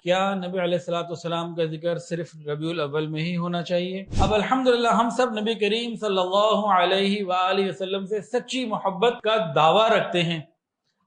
کیا نبی علیہ الصلوۃ والسلام کا ذکر صرف ربیع الاول میں ہی ہونا چاہیے؟ اب الحمدللہ ہم سب نبی کریم صلی اللہ علیہ وآلہ وسلم سے سچی محبت کا دعویٰ رکھتے ہیں۔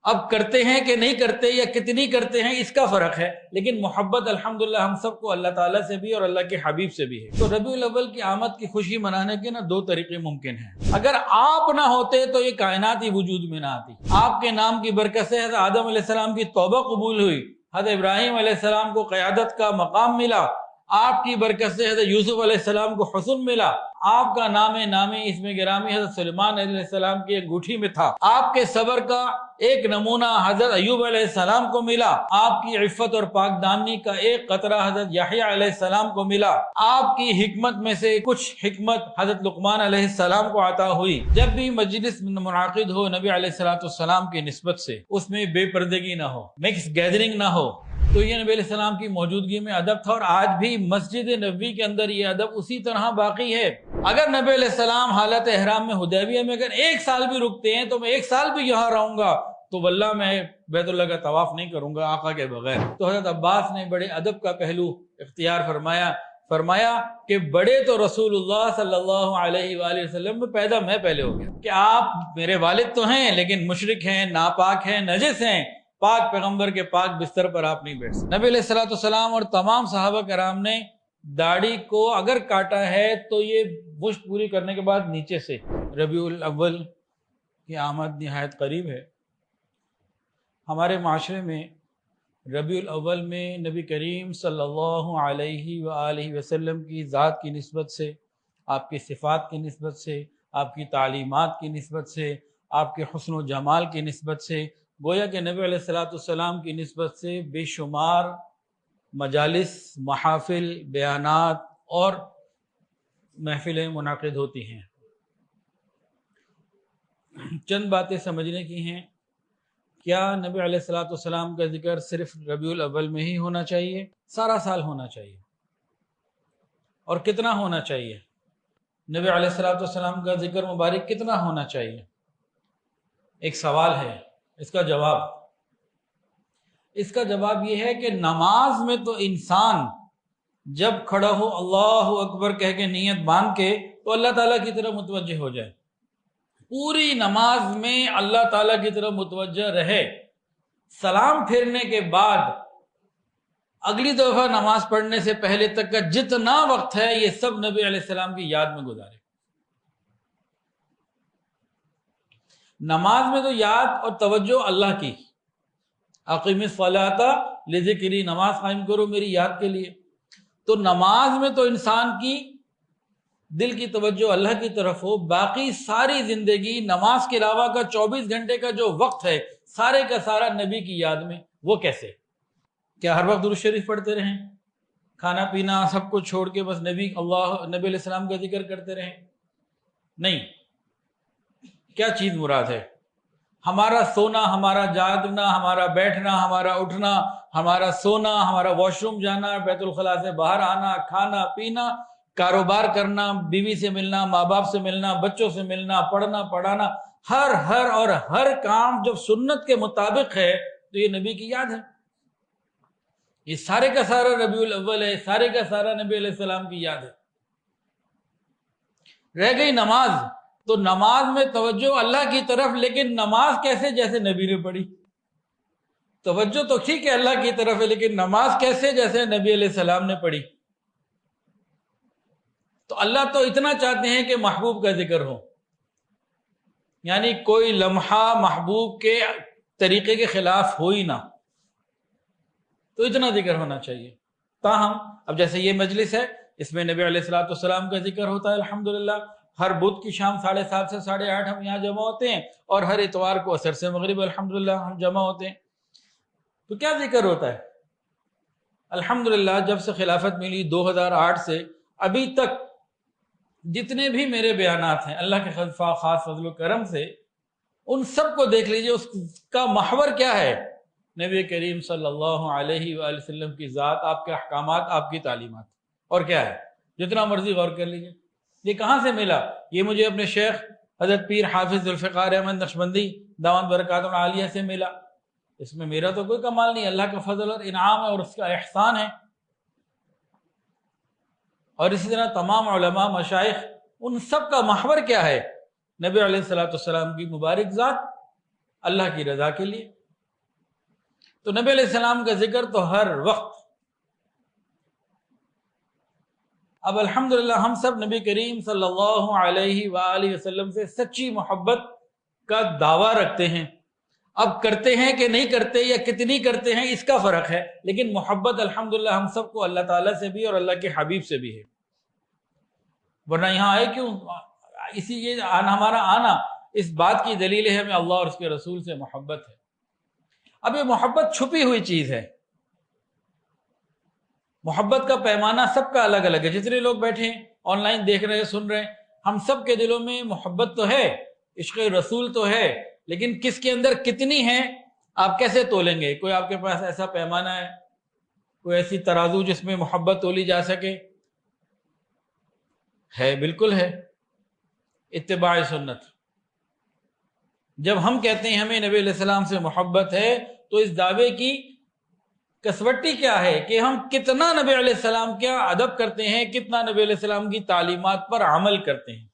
اب کرتے ہیں کہ نہیں کرتے یا کتنی کرتے ہیں اس کا فرق ہے، لیکن محبت الحمدللہ ہم سب کو اللہ تعالیٰ سے بھی اور اللہ کے حبیب سے بھی ہے۔ تو ربیع الاول کی آمد کی خوشی منانے کے دو طریقے ممکن ہیں۔ اگر آپ نہ ہوتے تو یہ کائنات ہی وجود میں نہ آتی۔ آپ کے نام کی برکت سے حضرت آدم علیہ السلام کی توبہ قبول ہوئی، حضرت ابراہیم علیہ السلام کو قیادت کا مقام ملا، آپ کی برکت سے حضرت یوسف علیہ السلام کو حسن ملا، آپ کا نام نامی اسم گرامی حضرت سلیمان علیہ السلام کی انگوٹھی میں تھا، آپ کے صبر کا ایک نمونہ حضرت ایوب علیہ السلام کو ملا، آپ کی عفت اور پاک دامنی کا ایک قطرہ حضرت یحییٰ علیہ السلام کو ملا، آپ کی حکمت میں سے کچھ حکمت حضرت لقمان علیہ السلام کو عطا ہوئی۔ جب بھی مجلس منعقد ہو نبی علیہ السلام کی نسبت سے، اس میں بے پردگی نہ ہو، مکس گیدرنگ نہ ہو، تو یہ نبی علیہ السلام کی موجودگی میں ادب تھا، اور آج بھی مسجد نبوی کے اندر یہ ادب اسی طرح باقی ہے۔ اگر نبی علیہ السلام حالت احرام میں حدیبیہ میں اگر ایک سال بھی رکتے ہیں تو میں ایک سال بھی یہاں رہوں گا تو واللہ میں بیت اللہ کا طواف نہیں کروں گا آقا کے بغیر۔ تو حضرت عباس نے بڑے ادب کا پہلو اختیار فرمایا کہ بڑے تو رسول اللہ صلی اللہ علیہ وآلہ وسلم میں پیدا میں پہلے ہو گیا، کہ آپ میرے والد تو ہیں لیکن مشرک ہیں، ناپاک ہیں، نجس ہیں، پاک پیغمبر کے پاک بستر پر آپ نہیں بیٹھ سکتے۔ نبی علیہ الصلوۃ والسلام اور تمام صحابہ کرام نے داڑھی کو اگر کاٹا ہے تو یہ مشت پوری کرنے کے بعد نیچے سے۔ ربیع الاول کی آمد نہایت قریب ہے۔ ہمارے معاشرے میں ربیع الاول میں نبی کریم صلی اللہ علیہ وآلہ وسلم کی ذات کی نسبت سے، آپ کی صفات کی نسبت سے، آپ کی تعلیمات کی نسبت سے، آپ کے حسن و جمال کی نسبت سے، گویا کہ نبی علیہ السلام کی نسبت سے بے شمار مجالس، محافل، بیانات اور محفلیں منعقد ہوتی ہیں۔ چند باتیں سمجھنے کی ہیں۔ کیا نبی علیہ السلام کا ذکر صرف ربیع الاول میں ہی ہونا چاہیے؟ سارا سال ہونا چاہیے۔ اور کتنا ہونا چاہیے؟ نبی علیہ السلام کا ذکر مبارک کتنا ہونا چاہیے؟ ایک سوال ہے، اس کا جواب یہ ہے کہ نماز میں تو انسان جب کھڑا ہو اللہ اکبر کہہ کے نیت باندھ کے تو اللہ تعالیٰ کی طرف متوجہ ہو جائے، پوری نماز میں اللہ تعالیٰ کی طرف متوجہ رہے، سلام پھیرنے کے بعد اگلی دفعہ نماز پڑھنے سے پہلے تک کا جتنا وقت ہے یہ سب نبی علیہ السلام کی یاد میں گزارے۔ نماز میں تو یاد اور توجہ اللہ کی، اقیم الصلاۃ لذکری، نماز قائم کرو میری یاد کے لیے۔ تو نماز میں تو انسان کی دل کی توجہ اللہ کی طرف ہو، باقی ساری زندگی نماز کے علاوہ کا 24 گھنٹے کا جو وقت ہے سارے کا سارا نبی کی یاد میں۔ وہ کیسے؟ کیا ہر وقت درود شریف پڑھتے رہیں، کھانا پینا سب کو چھوڑ کے بس نبی علیہ السلام کا ذکر کرتے رہیں؟ نہیں۔ کیا چیز مراد ہے؟ ہمارا سونا، ہمارا جاگنا، ہمارا بیٹھنا، ہمارا اٹھنا، ہمارا سونا، ہمارا واش روم جانا، بیت الخلاء سے باہر آنا، کھانا پینا، کاروبار کرنا، بیوی سے ملنا، ماں باپ سے ملنا، بچوں سے ملنا، پڑھنا پڑھانا، ہر کام جب سنت کے مطابق ہے تو یہ نبی کی یاد ہے۔ یہ سارے کا سارا ربیع الاول ہے، سارے کا سارا نبی علیہ السلام کی یاد ہے۔ رہ گئی نماز، تو نماز میں توجہ اللہ کی طرف، لیکن نماز کیسے؟ جیسے نبی نے پڑھی۔ توجہ تو ٹھیک ہے اللہ کی طرف ہے، لیکن نماز کیسے؟ جیسے نبی علیہ السلام نے پڑھی۔ تو اللہ تو اتنا چاہتے ہیں کہ محبوب کا ذکر ہو، یعنی کوئی لمحہ محبوب کے طریقے کے خلاف ہو ہی نہ، تو اتنا ذکر ہونا چاہیے۔ تاہم اب جیسے یہ مجلس ہے، اس میں نبی علیہ السلام کا ذکر ہوتا ہے الحمدللہ۔ ہر بدھ کی شام 7:30 سے 8:30 ہم یہاں جمع ہوتے ہیں، اور ہر اتوار کو عصر سے مغرب الحمدللہ ہم جمع ہوتے ہیں۔ تو کیا ذکر ہوتا ہے؟ الحمدللہ جب سے خلافت ملی 2008 سے ابھی تک جتنے بھی میرے بیانات ہیں اللہ کے خاص فضل و کرم سے، ان سب کو دیکھ لیجئے، اس کا محور کیا ہے؟ نبی کریم صلی اللہ علیہ وآلہ وسلم کی ذات، آپ کے احکامات، آپ کی تعلیمات، اور کیا ہے؟ جتنا مرضی غور کر لیجئے۔ یہ کہاں سے ملا؟ یہ مجھے اپنے شیخ حضرت پیر حافظ ذوالفقار احمد نقشبندی دامت برکاتہ العالیہ سے ملا۔ اس میں میرا تو کوئی کمال نہیں، اللہ کا فضل اور انعام ہے اور اس کا احسان ہے۔ اور اسی طرح تمام علماء، مشائخ، ان سب کا محور کیا ہے؟ نبی علیہ الصلوۃ والسلام کی مبارک ذات، اللہ کی رضا کے لیے۔ تو نبی علیہ السلام کا ذکر تو ہر وقت۔ اب الحمدللہ ہم سب نبی کریم صلی اللہ علیہ وآلہ وسلم سے سچی محبت کا دعویٰ رکھتے ہیں۔ اب کرتے ہیں کہ نہیں کرتے یا کتنی کرتے ہیں اس کا فرق ہے، لیکن محبت الحمدللہ ہم سب کو اللہ تعالیٰ سے بھی اور اللہ کے حبیب سے بھی ہے۔ ورنہ یہاں آئے کیوں؟ اسی یہ ہمارا آنا اس بات کی دلیل ہے ہمیں اللہ اور اس کے رسول سے محبت ہے۔ اب یہ محبت چھپی ہوئی چیز ہے۔ محبت کا پیمانہ سب کا الگ الگ ہے۔ جتنے لوگ بیٹھے ہیں، آن لائن دیکھ رہے ہیں، سن رہے ہیں، ہم سب کے دلوں میں محبت تو ہے، عشق رسول تو ہے، لیکن کس کے اندر کتنی ہے آپ کیسے تولیں گے؟ کوئی آپ کے پاس ایسا پیمانہ ہے، کوئی ایسی ترازو جس میں محبت تولی جا سکے؟ ہے، بالکل ہے، اتباع سنت۔ جب ہم کہتے ہیں ہمیں نبی علیہ السلام سے محبت ہے تو اس دعوے کی کسوٹی کیا ہے کہ ہم کتنا نبی علیہ السلام کیا ادب کرتے ہیں، کتنا نبی علیہ السلام کی تعلیمات پر عمل کرتے ہیں۔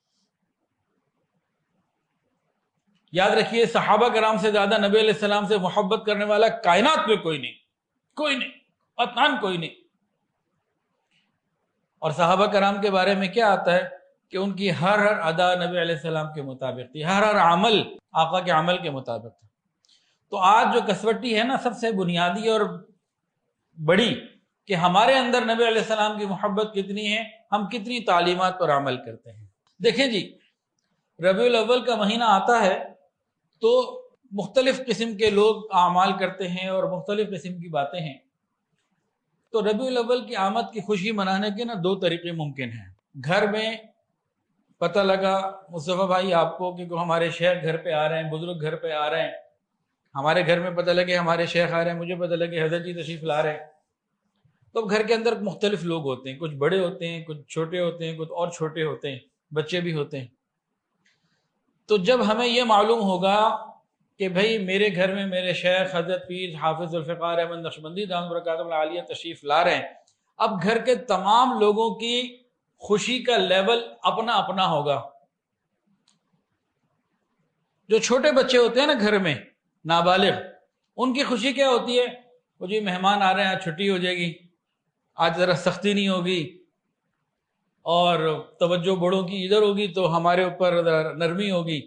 یاد رکھیے، صحابہ کرام سے زیادہ نبی علیہ السلام سے محبت کرنے والا کائنات میں کوئی نہیں، قطعاً کوئی نہیں۔ اور صحابہ کرام کے بارے میں کیا آتا ہے کہ ان کی ہر ادا نبی علیہ السلام کے مطابق تھی، ہر عمل آقا کے عمل کے مطابق تھا۔ تو آج جو کسوٹی ہے نا، سب سے بنیادی اور بڑی، کہ ہمارے اندر نبی علیہ السلام کی محبت کتنی ہے، ہم کتنی تعلیمات پر عمل کرتے ہیں۔ دیکھیں جی، ربیع الاول کا مہینہ آتا ہے تو مختلف قسم کے لوگ اعمال کرتے ہیں اور مختلف قسم کی باتیں ہیں۔ تو ربیع الاول کی آمد کی خوشی منانے کے نا دو طریقے ممکن ہیں۔ گھر میں پتہ لگا مصطفیٰ بھائی آپ کو کہ ہمارے شیخ گھر پہ آ رہے ہیں، بزرگ گھر پہ آ رہے ہیں، ہمارے گھر میں پتہ لگے ہمارے شیخ آ رہے ہیں، مجھے پتہ لگے حضرت جی تشریف لا رہے ہیں۔ تو گھر کے اندر مختلف لوگ ہوتے ہیں، کچھ بڑے ہوتے ہیں، کچھ چھوٹے ہوتے ہیں، کچھ اور چھوٹے ہوتے ہیں، بچے بھی ہوتے ہیں۔ تو جب ہمیں یہ معلوم ہوگا کہ بھئی میرے گھر میں میرے شیخ حضرت پیر حافظ ذوالفقار احمد نقشبندی دامت برکاتہم العالیہ تشریف لا رہے ہیں، اب گھر کے تمام لوگوں کی خوشی کا لیول اپنا اپنا ہوگا۔ جو چھوٹے بچے ہوتے ہیں نا گھر میں، نابالغ، ان کی خوشی کیا ہوتی ہے؟ وہ جی مہمان آ رہے ہیں، آج چھٹی ہو جائے گی، آج ذرا سختی نہیں ہوگی، اور توجہ بڑوں کی ادھر ہوگی تو ہمارے اوپر نرمی ہوگی،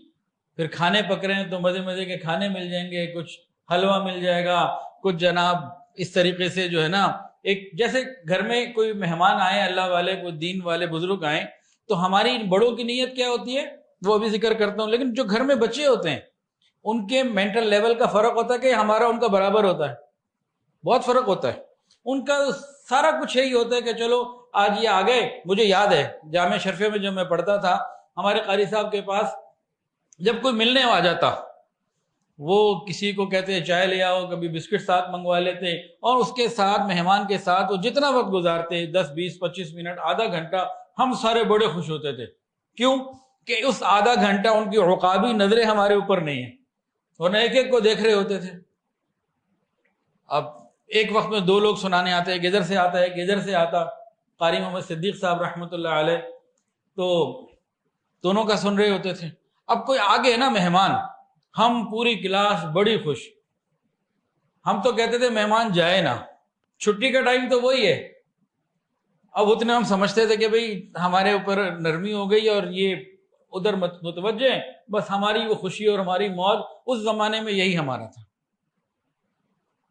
پھر کھانے پک رہے ہیں تو مزے مزے کے کھانے مل جائیں گے، کچھ حلوہ مل جائے گا، کچھ جناب اس طریقے سے جو ہے نا، ایک جیسے گھر میں کوئی مہمان آئے، اللہ والے، کوئی دین والے بزرگ آئیں، تو ہماری بڑوں کی نیت کیا ہوتی ہے وہ ابھی ذکر کرتا ہوں۔ لیکن جو گھر میں بچے ہوتے ہیں ان کے مینٹل لیول کا فرق ہوتا ہے کہ ہمارا ان کا برابر ہوتا ہے، بہت فرق ہوتا ہے۔ ان کا سارا کچھ یہی ہوتا ہے کہ چلو آج یہ آ گئے۔ مجھے یاد ہے جامعہ شرفیہ میں جب میں پڑھتا تھا، ہمارے قاری صاحب کے پاس جب کوئی ملنے آ جاتا، وہ کسی کو کہتے چائے لے آؤ، کبھی بسکٹ ساتھ منگوا لیتے، اور اس کے ساتھ مہمان کے ساتھ وہ جتنا وقت گزارتے، 10 20 25 منٹ، آدھا گھنٹہ، ہم سارے بڑے خوش ہوتے تھے۔ کیوں؟ کہ اس آدھا گھنٹہ ان کی عقابی نظریں ہمارے اوپر نہیں ہیں، ورنہ ایک ایک کو دیکھ رہے ہوتے تھے۔ اب ایک وقت میں 2 لوگ سنانے آتے، ایک ادھر سے آتا ہے، ایک ادھر سے آتا، قاری محمد صدیق صاحب رحمۃ اللہ علیہ، تو دونوں کا سن رہے ہوتے تھے۔ اب کوئی آگے نا مہمان، ہم پوری کلاس بڑی خوش، ہم تو کہتے تھے مہمان جائے نا، چھٹی کا ٹائم تو وہی ہے۔ اب اتنے ہم سمجھتے تھے کہ بھئی ہمارے اوپر نرمی ہو گئی اور یہ ادھر متوجہ ہیں، بس ہماری وہ خوشی اور ہماری موج، اس زمانے میں یہی ہمارا تھا۔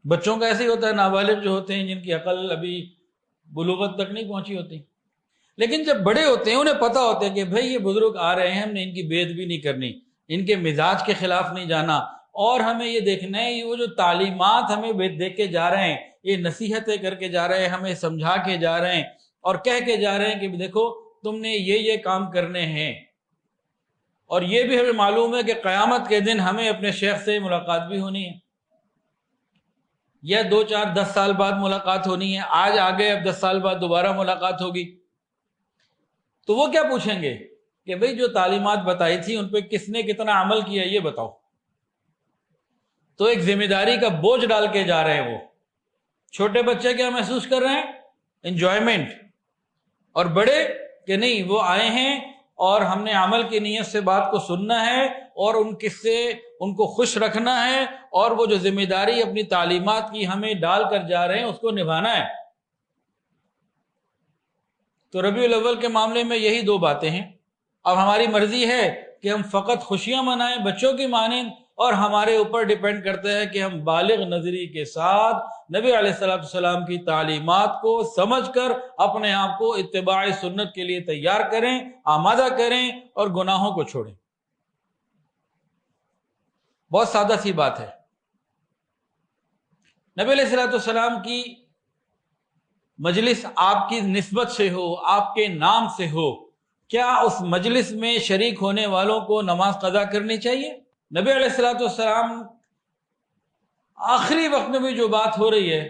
بچوں کا ایسے ہی ہوتا ہے، نابالغ جو ہوتے ہیں، جن کی عقل ابھی بلوغت تک نہیں پہنچی ہوتی۔ لیکن جب بڑے ہوتے ہیں انہیں پتہ ہوتا ہے کہ بھئی یہ بزرگ آ رہے ہیں، ہم نے ان کی بے ادبی نہیں کرنی، ان کے مزاج کے خلاف نہیں جانا، اور ہمیں یہ دیکھنا ہے یہ وہ جو تعلیمات ہمیں دیکھ کے جا رہے ہیں، یہ نصیحتیں کر کے جا رہے ہیں، ہمیں سمجھا کے جا رہے ہیں اور کہہ کے جا رہے ہیں کہ دیکھو تم نے یہ کام کرنے ہیں۔ اور یہ بھی ہمیں معلوم ہے کہ قیامت کے دن ہمیں اپنے شیخ سے ملاقات بھی ہونی ہے، یا 2 4 10 سال بعد ملاقات ہونی ہے، آج آگے اب 10 سال بعد دوبارہ ملاقات ہوگی۔ تو وہ کیا پوچھیں گے کہ بھئی جو تعلیمات بتائی تھی ان پہ کس نے کتنا عمل کیا، یہ بتاؤ۔ تو ایک ذمہ داری کا بوجھ ڈال کے جا رہے ہیں. وہ چھوٹے بچے کیا محسوس کر رہے ہیں؟ انجوائمنٹ. اور بڑے کہ نہیں، وہ آئے ہیں اور ہم نے عمل کی نیت سے بات کو سننا ہے اور ان کو خوش رکھنا ہے، اور وہ جو ذمہ داری اپنی تعلیمات کی ہمیں ڈال کر جا رہے ہیں اس کو نبھانا ہے. تو ربیع الاول کے معاملے میں یہی دو باتیں ہیں. اب ہماری مرضی ہے کہ ہم فقط خوشیاں منائیں بچوں کی مانند، اور ہمارے اوپر ڈیپینڈ کرتا ہے کہ ہم بالغ نظری کے ساتھ نبی علیہ السلام کی تعلیمات کو سمجھ کر اپنے آپ کو اتباع سنت کے لیے تیار کریں، آمادہ کریں اور گناہوں کو چھوڑیں. بہت سادہ سی بات ہے. نبی علیہ السلام کی مجلس آپ کی نسبت سے ہو، آپ کے نام سے ہو، کیا اس مجلس میں شریک ہونے والوں کو نماز قضا کرنی چاہیے؟ نبی علیہ السلام آخری وقت میں بھی جو بات ہو رہی ہے،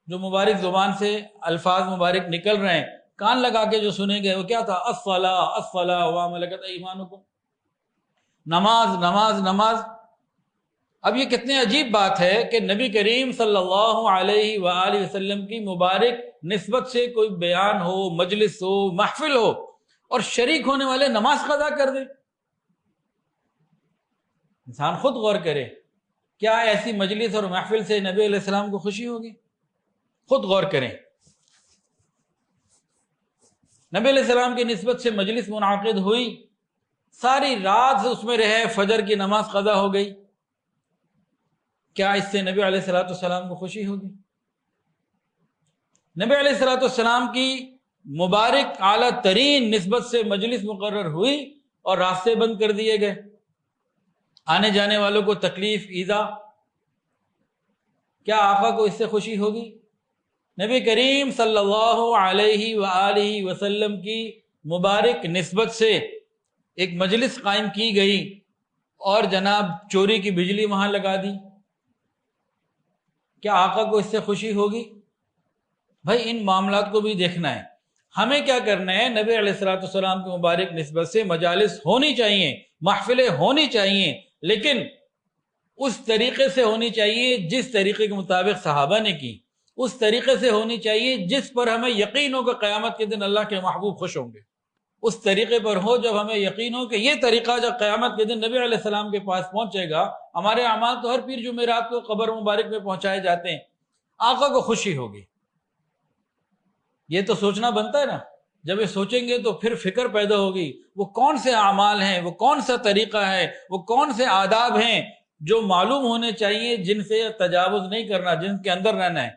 جو مبارک زبان سے الفاظ مبارک نکل رہے ہیں، کان لگا کے جو سنے گئے، وہ کیا تھا؟ الصلاۃ الصلاۃ وما ملکت ایمانکم. نماز نماز نماز. اب یہ کتنے عجیب بات ہے کہ نبی کریم صلی اللہ علیہ وآلہ وسلم کی مبارک نسبت سے کوئی بیان ہو، مجلس ہو، محفل ہو، اور شریک ہونے والے نماز قضا کر دیں. انسان خود غور کرے، کیا ایسی مجلس اور محفل سے نبی علیہ السلام کو خوشی ہوگی؟ خود غور کریں. نبی علیہ السلام کی نسبت سے مجلس منعقد ہوئی، ساری رات اس میں رہے، فجر کی نماز قضا ہو گئی، کیا اس سے نبی علیہ السلام کو خوشی ہوگی؟ نبی علیہ السلام کی مبارک اعلیٰ ترین نسبت سے مجلس مقرر ہوئی اور راستے بند کر دیے گئے، آنے جانے والوں کو تکلیف ایذا، کیا آقا کو اس سے خوشی ہوگی؟ نبی کریم صلی اللہ علیہ وآلہ وسلم کی مبارک نسبت سے ایک مجلس قائم کی گئی اور جناب چوری کی بجلی وہاں لگا دی، کیا آقا کو اس سے خوشی ہوگی؟ بھائی ان معاملات کو بھی دیکھنا ہے. ہمیں کیا کرنا ہے؟ نبی علیہ السلام کی مبارک نسبت سے مجالس ہونی چاہیے، محفلیں ہونی چاہیے، لیکن اس طریقے سے ہونی چاہیے جس طریقے کے مطابق صحابہ نے کی، اس طریقے سے ہونی چاہیے جس پر ہمیں یقین ہو کہ قیامت کے دن اللہ کے محبوب خوش ہوں گے. اس طریقے پر ہو جب ہمیں یقین ہو کہ یہ طریقہ جب قیامت کے دن نبی علیہ السلام کے پاس پہنچے گا. ہمارے اعمال تو ہر پیر جمعرات کو قبر مبارک میں پہنچائے جاتے ہیں، آقا کو خوشی ہوگی. یہ تو سوچنا بنتا ہے نا. جب یہ سوچیں گے تو پھر فکر پیدا ہوگی، وہ کون سے اعمال ہیں، وہ کون سا طریقہ ہے، وہ کون سے آداب ہیں جو معلوم ہونے چاہیے، جن سے تجاوز نہیں کرنا، جن کے اندر رہنا ہے.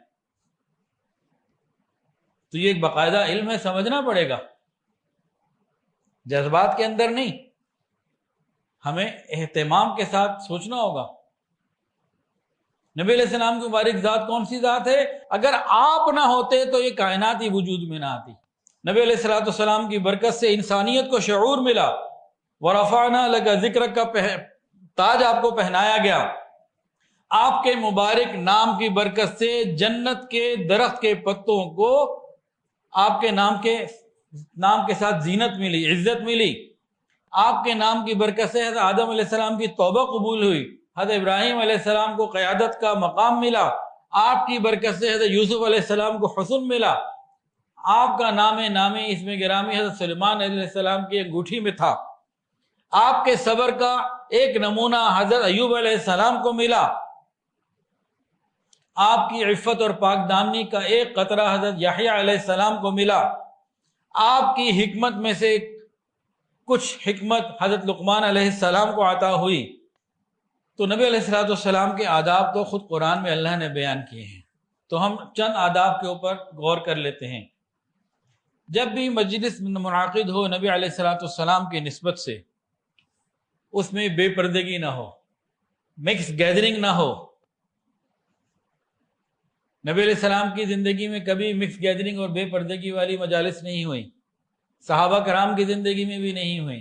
تو یہ ایک باقاعدہ علم ہے، سمجھنا پڑے گا، جذبات کے اندر نہیں، ہمیں اہتمام کے ساتھ سوچنا ہوگا. نبی علیہ السلام کی مبارک ذات کون سی ذات ہے؟ اگر آپ نہ ہوتے تو یہ کائنات ہی وجود میں نہ آتی. نبی علیہ السلام کی برکت سے انسانیت کو شعور ملا. ورفعنا لک ذکرک کا تاج آپ کو پہنایا گیا. آپ کے مبارک نام کی برکت سے جنت کے درخت کے پتوں کو آپ کے نام کے ساتھ زینت ملی، عزت ملی. آپ کے نام کی برکت سے حضرت آدم علیہ السلام کی توبہ قبول ہوئی، حضرت ابراہیم علیہ السلام کو قیادت کا مقام ملا. آپ کی برکت سے حضرت یوسف علیہ السلام کو حسن ملا. آپ کا نامی اس میں گرامی حضرت سلیمان علیہ السلام کی انگوٹھی میں تھا. آپ کے صبر کا ایک نمونہ حضرت ایوب علیہ السلام کو ملا. آپ کی عفت اور پاک دامنی کا ایک قطرہ حضرت یحییٰ علیہ السلام کو ملا. آپ کی حکمت میں سے کچھ حکمت حضرت لقمان علیہ السلام کو عطا ہوئی. تو نبی علیہ السلام کے آداب تو خود قرآن میں اللہ نے بیان کیے ہیں، تو ہم چند آداب کے اوپر غور کر لیتے ہیں. جب بھی مجلس منعقد ہو نبی علیہ السلام کی نسبت سے، اس میں بے پردگی نہ ہو، مکس گیدرنگ نہ ہو. نبی علیہ السلام کی زندگی میں کبھی مکس گیدرنگ اور بے پردگی والی مجالس نہیں ہوئی، صحابہ کرام کی زندگی میں بھی نہیں ہوئی.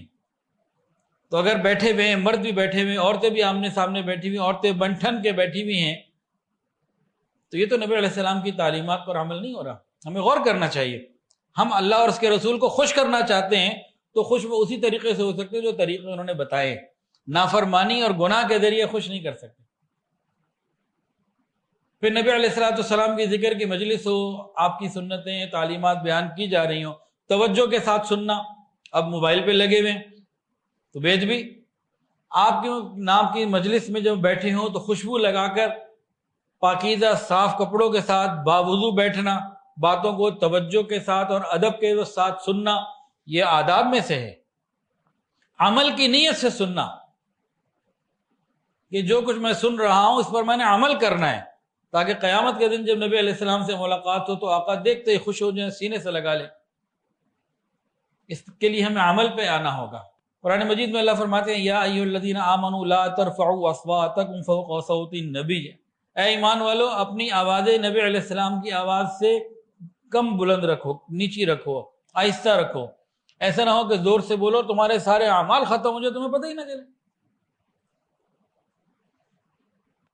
تو اگر بیٹھے ہوئے ہیں، مرد بھی بیٹھے ہوئے ہیں، عورتیں بھی آمنے سامنے بیٹھی ہوئی ہیں، عورتیں بنٹھن کے بیٹھی ہوئی ہیں، تو یہ تو نبی علیہ السلام کی تعلیمات پر عمل نہیں ہو رہا. ہمیں غور کرنا چاہیے. ہم اللہ اور اس کے رسول کو خوش کرنا چاہتے ہیں تو خوش وہ اسی طریقے سے ہو سکتے جو طریقے انہوں نے بتائے. نافرمانی اور گناہ کے ذریعے خوش نہیں کر سکتے. پھر نبی علیہ الصلوۃ والسلام کی ذکر کی مجلس ہو، آپ کی سنتیں تعلیمات بیان کی جا رہی ہوں، توجہ کے ساتھ سننا۔ اب موبائل پہ لگے ہوئے تو بیچ بھی آپ کے نام کی مجلس میں جب بیٹھے ہوں تو خوشبو لگا کر پاکیزہ صاف کپڑوں کے ساتھ باوضو بیٹھنا، باتوں کو توجہ کے ساتھ اور ادب کے ساتھ سننا، یہ آداب میں سے ہے۔ عمل کی نیت سے سننا کہ جو کچھ میں سن رہا ہوں اس پر میں نے عمل کرنا ہے، تاکہ قیامت کے دن جب نبی علیہ السلام سے ملاقات ہو تو آقا دیکھتے ہی خوش ہو جائیں، سینے سے لگا لیں۔ اس کے لیے ہمیں عمل پہ آنا ہوگا۔ قرآن مجید میں اللہ فرماتے ہیں یا ایھا الذین آمنوا لا ترفعوا اصواتکم فوق صوت النبی، اے ایمان والو اپنی آوازیں نبی علیہ السلام کی آواز سے کم بلند رکھو، نیچی رکھو، آہستہ رکھو۔ ایسا نہ ہو کہ زور سے بولو تمہارے سارے اعمال ختم ہو جائے، تمہیں پتہ ہی نہ چلے۔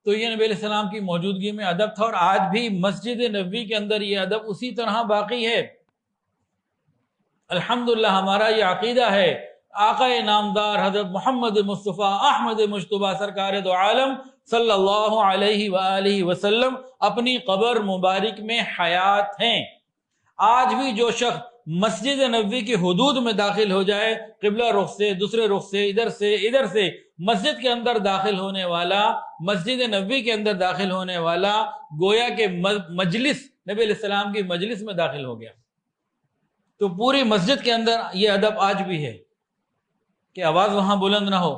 تو یہ نبی علیہ السلام کی موجودگی میں ادب تھا، اور آج بھی مسجد نبوی کے اندر یہ ادب اسی طرح باقی ہے۔ الحمدللہ ہمارا یہ عقیدہ ہے، آقا نامدار حضرت محمد مصطفیٰ احمد مجتبیٰ سرکار دو عالم صلی اللہ علیہ وآلہ وسلم اپنی قبر مبارک میں حیات ہیں۔ آج بھی جو شخص مسجد نبوی کی حدود میں داخل ہو جائے، قبلہ رخ سے، دوسرے رخ سے، ادھر سے مسجد کے اندر داخل ہونے والا، مسجد نبوی کے اندر داخل ہونے والا گویا کہ مجلس، نبی علیہ السلام کی مجلس میں داخل ہو گیا۔ تو پوری مسجد کے اندر یہ ادب آج بھی ہے کہ آواز وہاں بلند نہ ہو۔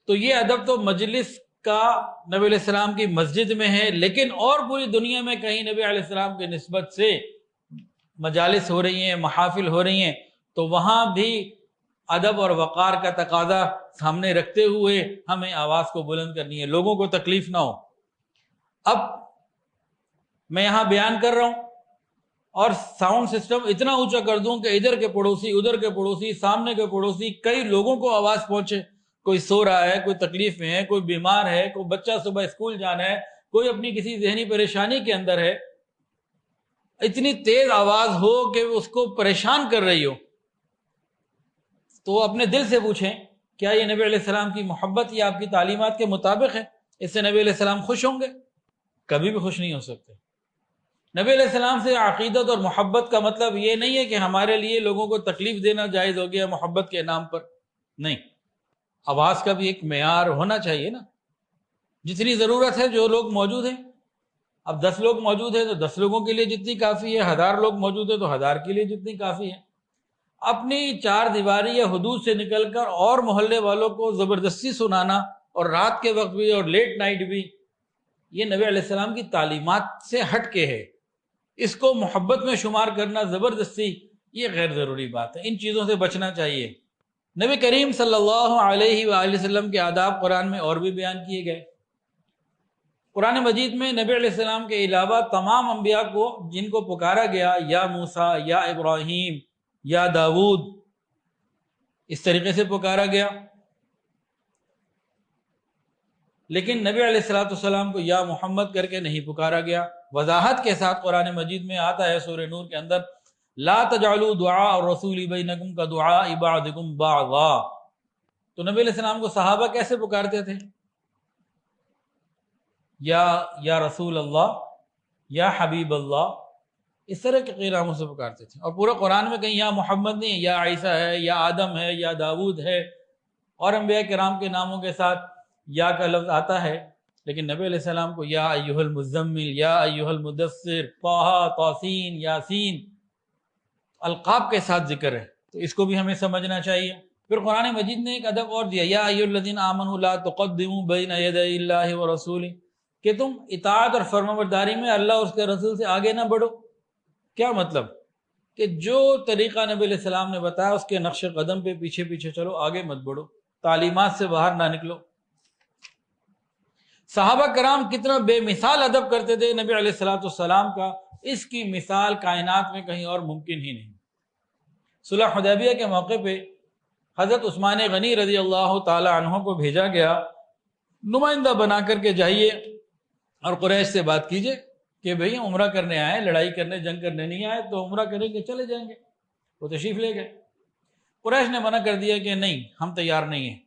تو یہ ادب تو مجلس کا نبی علیہ السلام کی مسجد میں ہے، لیکن اور پوری دنیا میں کہیں نبی علیہ السلام کی نسبت سے مجالس ہو رہی ہیں، محافل ہو رہی ہیں، تو وہاں بھی ادب اور وقار کا تقاضا سامنے رکھتے ہوئے ہمیں آواز کو بلند کرنی ہے، لوگوں کو تکلیف نہ ہو۔ اب میں یہاں بیان کر رہا ہوں اور ساؤنڈ سسٹم اتنا اونچا کر دوں کہ ادھر کے پڑوسی، ادھر کے پڑوسی، سامنے کے پڑوسی، کئی لوگوں کو آواز پہنچے، کوئی سو رہا ہے، کوئی تکلیف میں ہے، کوئی بیمار ہے، کوئی بچہ صبح اسکول جانا ہے، کوئی اپنی کسی ذہنی پریشانی کے اندر ہے، اتنی تیز آواز ہو کہ اس کو پریشان کر رہی ہو، تو اپنے دل سے پوچھیں کیا یہ نبی علیہ السلام کی محبت یا آپ کی تعلیمات کے مطابق ہے؟ اس سے نبی علیہ السلام خوش ہوں گے؟ کبھی بھی خوش نہیں ہو سکتے۔ نبی علیہ السلام سے عقیدت اور محبت کا مطلب یہ نہیں ہے کہ ہمارے لیے لوگوں کو تکلیف دینا جائز ہو گیا محبت کے نام پر، نہیں۔ آواز کا بھی ایک معیار ہونا چاہیے نا، جتنی ضرورت ہے جو لوگ موجود ہیں۔ اب 10 لوگ موجود ہیں تو 10 لوگوں کے لیے جتنی کافی ہے، 1000 لوگ موجود ہیں تو 1000 کے لیے جتنی کافی ہے۔ اپنی 4 دیواری یا حدود سے نکل کر اور محلے والوں کو زبردستی سنانا، اور رات کے وقت بھی اور لیٹ نائٹ بھی، یہ نبی علیہ السلام کی تعلیمات سے ہٹ کے ہے۔ اس کو محبت میں شمار کرنا زبردستی، یہ غیر ضروری بات ہے، ان چیزوں سے بچنا چاہیے۔ نبی کریم صلی اللہ علیہ وآلہ وسلم کے آداب قرآن میں اور بھی بیان کیے گئے۔ قرآن مجید میں نبی علیہ السلام کے علاوہ تمام انبیاء کو جن کو پکارا گیا، یا موسیٰ، یا ابراہیم، یا داود، اس طریقے سے پکارا گیا، لیکن نبی علیہ الصلوۃ والسلام کو یا محمد کر کے نہیں پکارا گیا۔ وضاحت کے ساتھ قرآن مجید میں آتا ہے سورہ نور کے اندر، لا تجعلوا دعاء الرسول بینکم کدعاء بعضکم بعضا۔ تو نبی علیہ السلام کو صحابہ کیسے پکارتے تھے؟ یا رسول اللہ، یا حبیب اللہ، اس طرح کے ناموں سے پکارتے تھے۔ اور پورا قرآن میں کہیں یا محمد نہیں، یا عیسیٰ ہے، یا آدم ہے، یا داود ہے، اور انبیاء کرام کے ناموں کے ساتھ یا کا لفظ آتا ہے، لیکن نبی علیہ السلام کو یا ایھا المزمل، یا ایھا المدثر، طٰہٰ، طاسین، یاسین، القاب کے ساتھ ذکر ہے، تو اس کو بھی ہمیں سمجھنا چاہیے۔ پھر قرآن مجید نے ایک ادب اور دیا، یا ایھا الذین آمنوا لا تقدموا بین یدی اللہ ورسولہ، کہ تم اطاعت اور فرمانبرداری میں اللہ اور اس کے رسول سے آگے نہ بڑھو۔ کیا مطلب؟ کہ جو طریقہ نبی علیہ السلام نے بتایا اس کے نقش قدم پہ پیچھے پیچھے چلو، آگے مت بڑھو، تعلیمات سے باہر نہ نکلو۔ صحابہ کرام کتنا بے مثال ادب کرتے تھے نبی علیہ السلام کا، اس کی مثال کائنات میں کہیں اور ممکن ہی نہیں۔ صلح حدیبیہ کے موقع پہ حضرت عثمان غنی رضی اللہ تعالی عنہ کو بھیجا گیا، نمائندہ بنا کر کے جائیے اور قریش سے بات کیجئے کہ بھئی عمرہ کرنے آئے، لڑائی کرنے، جنگ کرنے نہیں آئے، تو عمرہ کریں گے چلے جائیں گے۔ وہ تشریف لے گئے۔ قریش نے منع کر دیا کہ نہیں، ہم تیار نہیں ہیں۔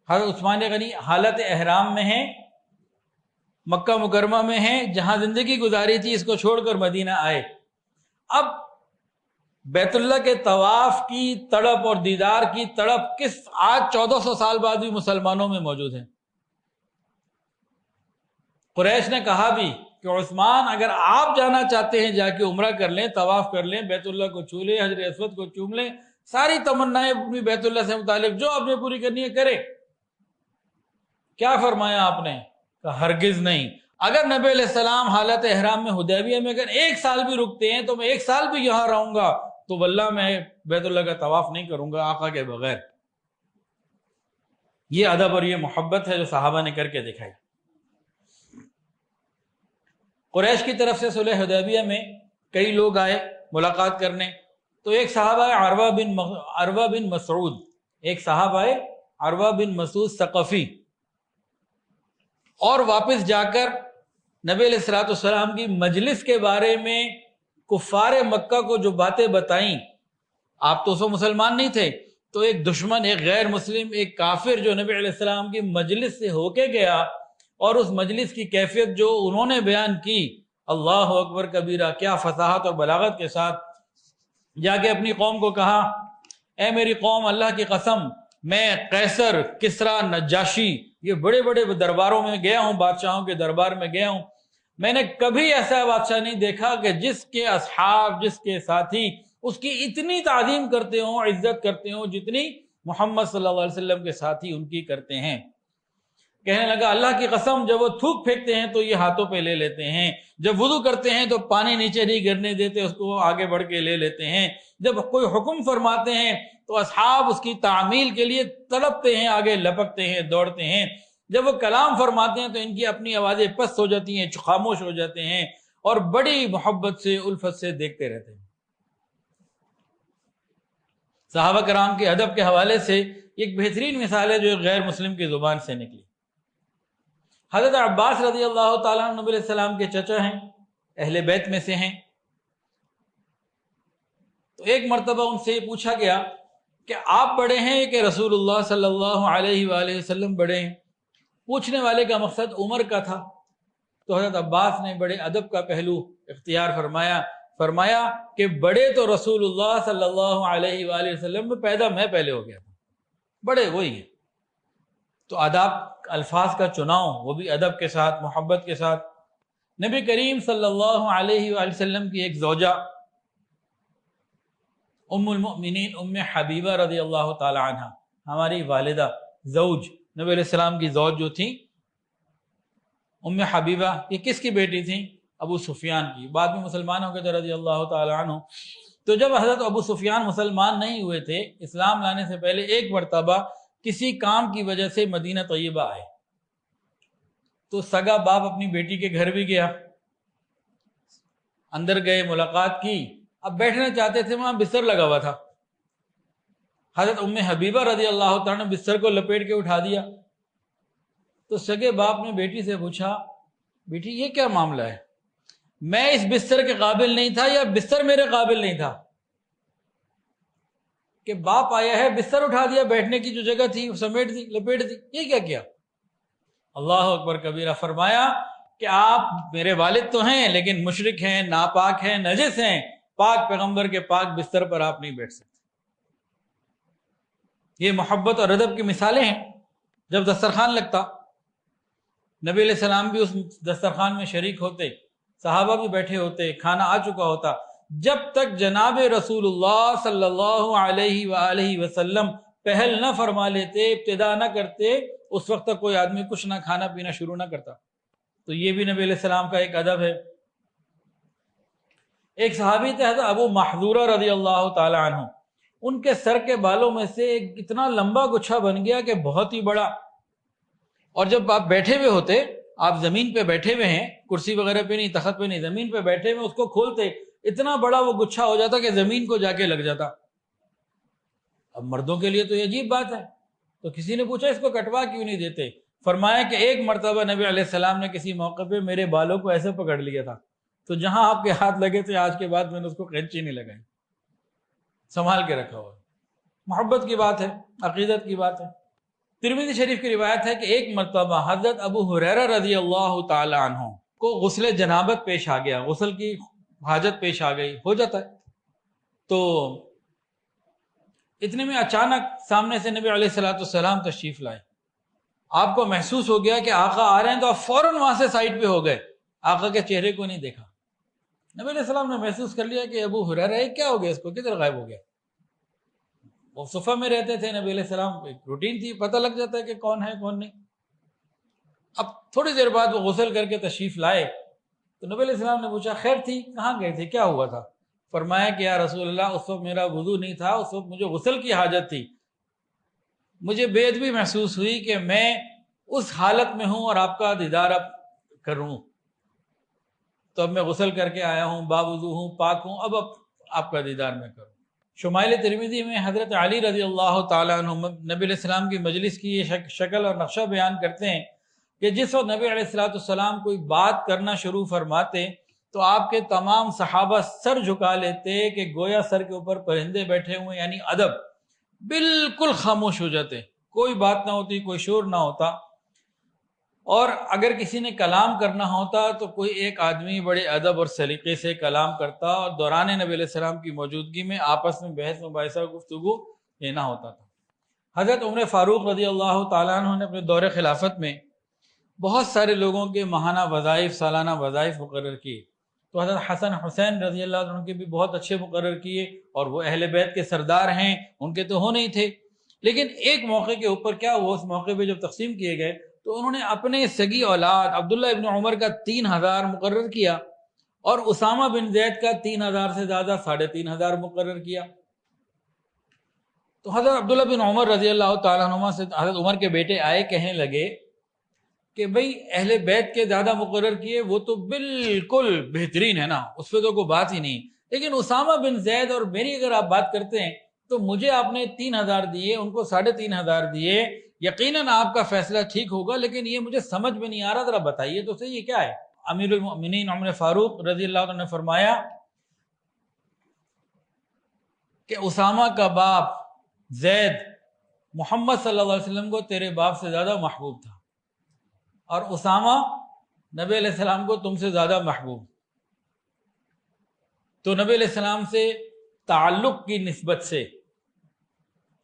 حضرت عثمان غنی حالت احرام میں ہیں، مکہ مکرمہ میں ہیں، جہاں زندگی گزاری تھی، اس کو چھوڑ کر مدینہ آئے۔ اب بیت اللہ کے طواف کی تڑپ اور دیدار کی تڑپ آج 1400 سال بعد بھی مسلمانوں میں موجود ہے۔ قریش نے کہا بھی کہ عثمان اگر آپ جانا چاہتے ہیں جا کے عمرہ کر لیں، طواف کر لیں، بیت اللہ کو چھو لیں، حجر اسود کو چوم لیں، ساری تمنائیں اپنی بیت اللہ سے متعلق جو آپ نے پوری کرنی ہے کرے۔ کیا فرمایا آپ نے؟ کہ ہرگز نہیں۔ اگر نبی علیہ السلام حالت احرام میں حدیبیہ میں اگر 1 سال بھی رکتے ہیں تو میں 1 سال بھی یہاں رہوں گا تو واللہ میں بیت اللہ کا طواف نہیں کروں گا آقا کے بغیر۔ یہ ادب اور یہ محبت ہے جو صحابہ نے کر کے دکھائی۔ قریش کی طرف سے صلح حدیبیہ میں کئی لوگ آئے ملاقات کرنے، تو ایک صحابہ عروہ بن مسعود، ایک صحابہ عروہ بن مسعود ثقفی، اور واپس جا کر نبی علیہ الصلوۃ والسلام کی مجلس کے بارے میں کفار مکہ کو جو باتیں بتائیں، آپ تو مسلمان نہیں تھے، تو ایک دشمن، ایک غیر مسلم، ایک کافر جو نبی علیہ السلام کی مجلس سے ہو کے گیا اور اس مجلس کی کیفیت جو انہوں نے بیان کی، اللہ اکبر کبیرہ، کیا فصاحت اور بلاغت کے ساتھ جا کے اپنی قوم کو کہا، اے میری قوم، اللہ کی قسم، میں قیصر، کسریٰ، نجاشی، یہ بڑے بڑے درباروں میں گیا ہوں، بادشاہوں کے دربار میں گیا ہوں، میں نے کبھی ایسا بادشاہ نہیں دیکھا کہ جس کے اصحاب، جس کے ساتھی اس کی اتنی تعظیم کرتے ہوں، عزت کرتے ہوں جتنی محمد صلی اللہ علیہ وسلم کے ساتھی ان کی کرتے ہیں۔ کہنے لگا، اللہ کی قسم، جب وہ تھوک پھینکتے ہیں تو یہ ہاتھوں پہ لے لیتے ہیں، جب وضو کرتے ہیں تو پانی نیچے نہیں گرنے دیتے، اس کو آگے بڑھ کے لے لیتے ہیں، جب کوئی حکم فرماتے ہیں تو اصحاب اس کی تعمیل کے لیے تڑپتے ہیں، آگے لپکتے ہیں، دوڑتے ہیں، جب وہ کلام فرماتے ہیں تو ان کی اپنی آوازیں پست ہو جاتی ہیں، خاموش ہو جاتے ہیں، اور بڑی محبت سے، الفت سے دیکھتے رہتے ہیں۔ صحابہ کرام کے ادب کے حوالے سے ایک بہترین مثال ہے جو ایک غیر مسلم کی زبان سے نکلی۔ حضرت عباس رضی اللہ تعالیٰ عنہ نبی علیہ السلام کے چچا ہیں، اہل بیت میں سے ہیں۔ تو ایک مرتبہ ان سے یہ پوچھا گیا کہ آپ بڑے ہیں کہ رسول اللہ صلی اللہ علیہ وآلہ وسلم بڑے ہیں؟ پوچھنے والے کا مقصد عمر کا تھا، تو حضرت عباس نے بڑے ادب کا پہلو اختیار فرمایا کہ بڑے تو رسول اللہ صلی اللہ علیہ وآلہ وسلم میں پیدا میں پہلے ہو گیا تھا، بڑے وہی ہیں۔ تو آداب الفاظ کا چناؤ، وہ بھی ادب کے ساتھ، محبت کے ساتھ۔ نبی کریم صلی اللہ علیہ وآلہ وسلم کی ایک زوجہ ام المؤمنین ام حبیبہ رضی اللہ تعالی عنہ، ہماری والدہ، زوج، نبی علیہ السلام کی زوج جو تھی ام حبیبہ، یہ کس کی بیٹی تھی؟ ابو سفیان کی، بعد میں مسلمان ہو گئے تھے رضی اللہ تعالی عنہ۔ تو جب حضرت ابو سفیان مسلمان نہیں ہوئے تھے، اسلام لانے سے پہلے ایک مرتبہ کسی کام کی وجہ سے مدینہ طیبہ آئے، تو سگا باپ اپنی بیٹی کے گھر بھی گیا، اندر گئے، ملاقات کی، اب بیٹھنا چاہتے تھے، وہاں بستر لگا ہوا تھا۔ حضرت ام حبیبہ رضی اللہ تعالیٰ نے بستر کو لپیٹ کے اٹھا دیا، تو سگے باپ نے بیٹی سے پوچھا، بیٹی یہ کیا معاملہ ہے؟ میں اس بستر کے قابل نہیں تھا یا بستر میرے قابل نہیں تھا کہ باپ آیا ہے، بستر اٹھا دیا، بیٹھنے کی جو جگہ تھی سمیٹ دی، لپیٹ دی، یہ کیا کیا؟ اللہ اکبر کبیرہ، فرمایا کہ آپ میرے والد تو ہیں لیکن مشرک ہیں، ناپاک ہیں، نجس ہیں، پاک پیغمبر کے پاک بستر پر آپ نہیں بیٹھ سکتے۔ یہ محبت اور ادب کی مثالیں ہیں۔ جب دسترخوان لگتا، نبی علیہ السلام بھی اس دسترخوان میں شریک ہوتے، صحابہ بھی بیٹھے ہوتے، کھانا آ چکا ہوتا، جب تک جناب رسول اللہ صلی اللہ علیہ وآلہ وسلم پہل نہ فرما لیتے، ابتدا نہ کرتے، اس وقت تک کوئی آدمی کچھ نہ کھانا پینا شروع نہ کرتا۔ تو یہ بھی نبی علیہ السلام کا ایک ادب ہے۔ ایک صحابی تھے حضرت ابو محذورہ رضی اللہ تعالی عنہ، ان کے سر کے بالوں میں سے ایک اتنا لمبا گچھا بن گیا کہ بہت ہی بڑا، اور جب آپ بیٹھے ہوئے ہوتے، آپ زمین پہ بیٹھے ہوئے ہیں، کرسی وغیرہ پہ نہیں، تخت پہ نہیں، زمین پہ بیٹھے ہوئے، اس کو کھولتے، اتنا بڑا وہ گچھا ہو جاتا کہ زمین کو جا کے لگ جاتا۔ اب مردوں کے لیے تو یہ عجیب بات ہے، تو کسی نے پوچھا اس کو کٹوا کیوں نہیں دیتے؟ فرمایا کہ ایک مرتبہ نبی علیہ السلام نے کسی موقع پہ میرے بالوں کو ایسے پکڑ لیا تھا، تو جہاں آپ کے ہاتھ لگے تھے آج کے بعد میں نے اس کو قینچی نہیں لگائی، سنبھال کے رکھا ہوا۔ محبت کی بات ہے، عقیدت کی بات ہے۔ ترمذی شریف کی روایت ہے کہ ایک مرتبہ حضرت ابو ہریرہ رضی اللہ تعالی عنہ کو غسل جنابت پیش آ گیا، غسل کی حاجت پیش آ گئی، ہو جاتا ہے۔ تو اتنے میں اچانک سامنے سے نبی علیہ الصلوۃ والسلام تشریف لائے، آپ کو محسوس ہو گیا کہ آقا آ رہے ہیں، تو آپ فوراً وہاں سے سائڈ پہ ہو گئے، آقا کے چہرے کو نہیں دیکھا۔ نبی علیہ السلام نے محسوس کر لیا کہ ابو ہریرہ ہے، کیا ہو گیا، اس کو کدھر غائب ہو گیا؟ وہ صفہ میں رہتے تھے، نبی علیہ السلام ایک روٹین تھی، پتہ لگ جاتا ہے کہ کون ہے کون نہیں۔ اب تھوڑی دیر بعد وہ غسل کر کے تشریف لائے تو نبی علیہ السلام نے پوچھا خیر تھی، کہاں گئے تھے، کیا ہوا تھا؟ فرمایا کہ یا رسول اللہ، اس وقت میرا وضو نہیں تھا، اس وقت مجھے غسل کی حاجت تھی، مجھے بے ادبی محسوس ہوئی کہ میں اس حالت میں ہوں اور آپ کا دیدار اب کروں، تو اب میں غسل کر کے آیا ہوں، باوضو ہوں، پاک ہوں، اب آپ کا دیدار میں کروں۔ شمائل ترمذی میں حضرت علی رضی اللہ تعالیٰ عنہ نبی علیہ السلام کی مجلس کی یہ شکل اور نقشہ بیان کرتے ہیں کہ جس وقت نبی علیہ السلام کوئی بات کرنا شروع فرماتے تو آپ کے تمام صحابہ سر جھکا لیتے کہ گویا سر کے اوپر پرندے بیٹھے ہوئے، یعنی ادب، بالکل خاموش ہو جاتے، کوئی بات نہ ہوتی، کوئی شور نہ ہوتا۔ اور اگر کسی نے کلام کرنا ہوتا تو کوئی ایک آدمی بڑے ادب اور سلیقے سے کلام کرتا، اور دوران نبی علیہ السلام کی موجودگی میں آپس میں بحث مباحثہ گفتگو یہ نہ ہوتا تھا۔ حضرت عمر فاروق رضی اللہ تعالیٰ عنہ نے اپنے دور خلافت میں بہت سارے لوگوں کے ماہانہ وظائف، سالانہ وظائف مقرر کیے، تو حضرت حسن حسین رضی اللہ عنہ کے بھی بہت اچھے مقرر کیے، اور وہ اہل بیت کے سردار ہیں، ان کے تو ہونے ہی تھے۔ لیکن ایک موقع کے اوپر کیا ہوا، اس موقع پہ جب تقسیم کیے گئے تو انہوں نے اپنے سگی اولاد عبداللہ ابن عمر کا 3000 مقرر کیا، اور اسامہ بن زید کا 3000 سے زیادہ 3500 مقرر کیا۔ تو حضرت عبداللہ بن عمر رضی اللہ تعالیٰ عنہ سے حضرت عمر کے بیٹے آئے، کہنے لگے کہ بھئی اہل بیت کے زیادہ مقرر کیے، وہ تو بالکل بہترین ہے نا، اس پہ تو کوئی بات ہی نہیں، لیکن اسامہ بن زید اور میری اگر آپ بات کرتے ہیں تو مجھے آپ نے 3000 دیے، ان کو 3500 دیے، یقیناً آپ کا فیصلہ ٹھیک ہوگا، لیکن یہ مجھے سمجھ میں نہیں آ رہا، ذرا بتائیے تو صحیح یہ کیا ہے۔ امیر المؤمنین عمر فاروق رضی اللہ عنہ نے فرمایا کہ اسامہ کا باپ زید محمد صلی اللہ علیہ وسلم کو تیرے باپ سے زیادہ محبوب تھا، اور اسامہ نبی علیہ السلام کو تم سے زیادہ محبوب۔ تو نبی علیہ السلام سے تعلق کی نسبت سے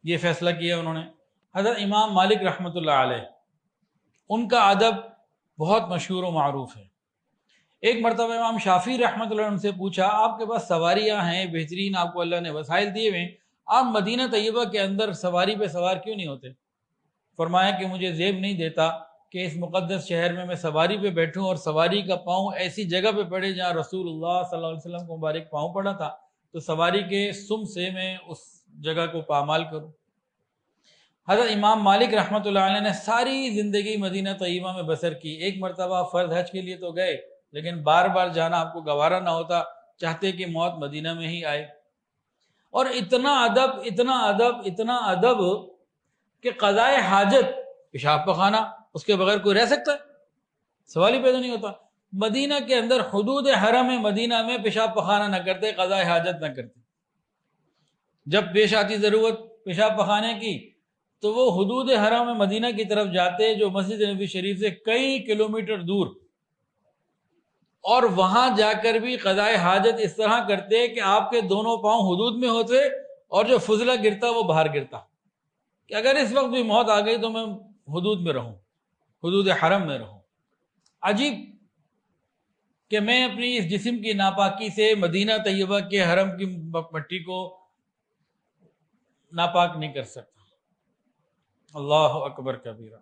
یہ فیصلہ کیا انہوں نے۔ حضرت امام مالک رحمۃ اللہ علیہ، ان کا ادب بہت مشہور و معروف ہے۔ ایک مرتبہ امام شافعی رحمۃ اللہ عنہ سے پوچھا، آپ کے پاس سواریاں ہیں بہترین، آپ کو اللہ نے وسائل دیے ہوئے، آپ مدینہ طیبہ کے اندر سواری پہ سوار کیوں نہیں ہوتے؟ فرمایا کہ مجھے زیب نہیں دیتا کہ اس مقدس شہر میں سواری پہ بیٹھوں اور سواری کا پاؤں ایسی جگہ پہ پڑے جہاں رسول اللہ صلی اللہ علیہ وسلم کو مبارک پاؤں پڑا تھا، تو سواری کے سم سے میں اس جگہ کو پامال کروں۔ حضرت امام مالک رحمۃ اللہ علیہ نے ساری زندگی مدینہ طیبہ میں بسر کی، ایک مرتبہ فرض حج کے لیے تو گئے، لیکن بار بار جانا آپ کو گوارا نہ ہوتا، چاہتے کہ موت مدینہ میں ہی آئے۔ اور اتنا ادب، اتنا ادب، اتنا ادب کہ قضائے حاجت، پیشاب پخانہ، اس کے بغیر کوئی رہ سکتا ہے؟ سوال ہی پیدا نہیں ہوتا۔ مدینہ کے اندر حدود حرم مدینہ میں پیشاب پخانہ نہ کرتے، قضائے حاجت نہ کرتے۔ جب پیش آتی ضرورت پیشاب پخانے کی تو وہ حدود حرم مدینہ کی طرف جاتے، جو مسجد نبی شریف سے کئی کلومیٹر دور، اور وہاں جا کر بھی قضائے حاجت اس طرح کرتے کہ آپ کے دونوں پاؤں حدود میں ہوتے، اور جو فضلہ گرتا وہ باہر گرتا، کہ اگر اس وقت بھی موت آ گئی تو میں حدود میں رہوں، حدود حرم میں رہوں۔ عجیب کہ میں اپنی اس جسم کی ناپاکی سے مدینہ طیبہ کے حرم کی مٹی کو ناپاک نہیں کر سکتا۔ اللہ اکبر کبیرہ۔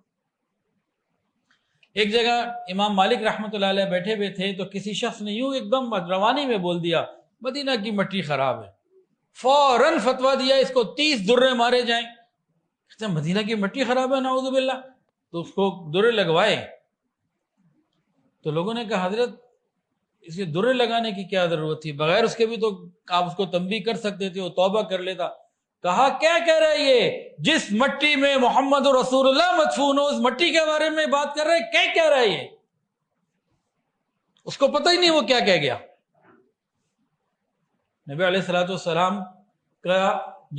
ایک جگہ امام مالک رحمۃ اللہ علیہ بیٹھے ہوئے تھے تو کسی شخص نے یوں ایک دم روانی میں بول دیا، مدینہ کی مٹی خراب ہے۔ فوراً فتویٰ دیا اس کو 30 درے مارے جائیں۔ کہتے ہیں مدینہ کی مٹی خراب ہے، نعوذ باللہ، تو اس کو درے لگوائے۔ تو لوگوں نے کہا حضرت اس کے درے لگانے کی کیا ضرورت تھی، بغیر اس کے بھی تو آپ اس کو تنبیہ کر سکتے تھے، وہ توبہ کر لیتا۔ کہا کیا کہہ رہا ہے یہ، جس مٹی میں محمد رسول اللہ مدفون ہو اس مٹی کے بارے میں بات کر رہے، کیا کہہ رہا ہے یہ؟ اس کو پتہ ہی نہیں وہ کیا کہہ گیا۔ نبی علیہ الصلوۃ والسلام کا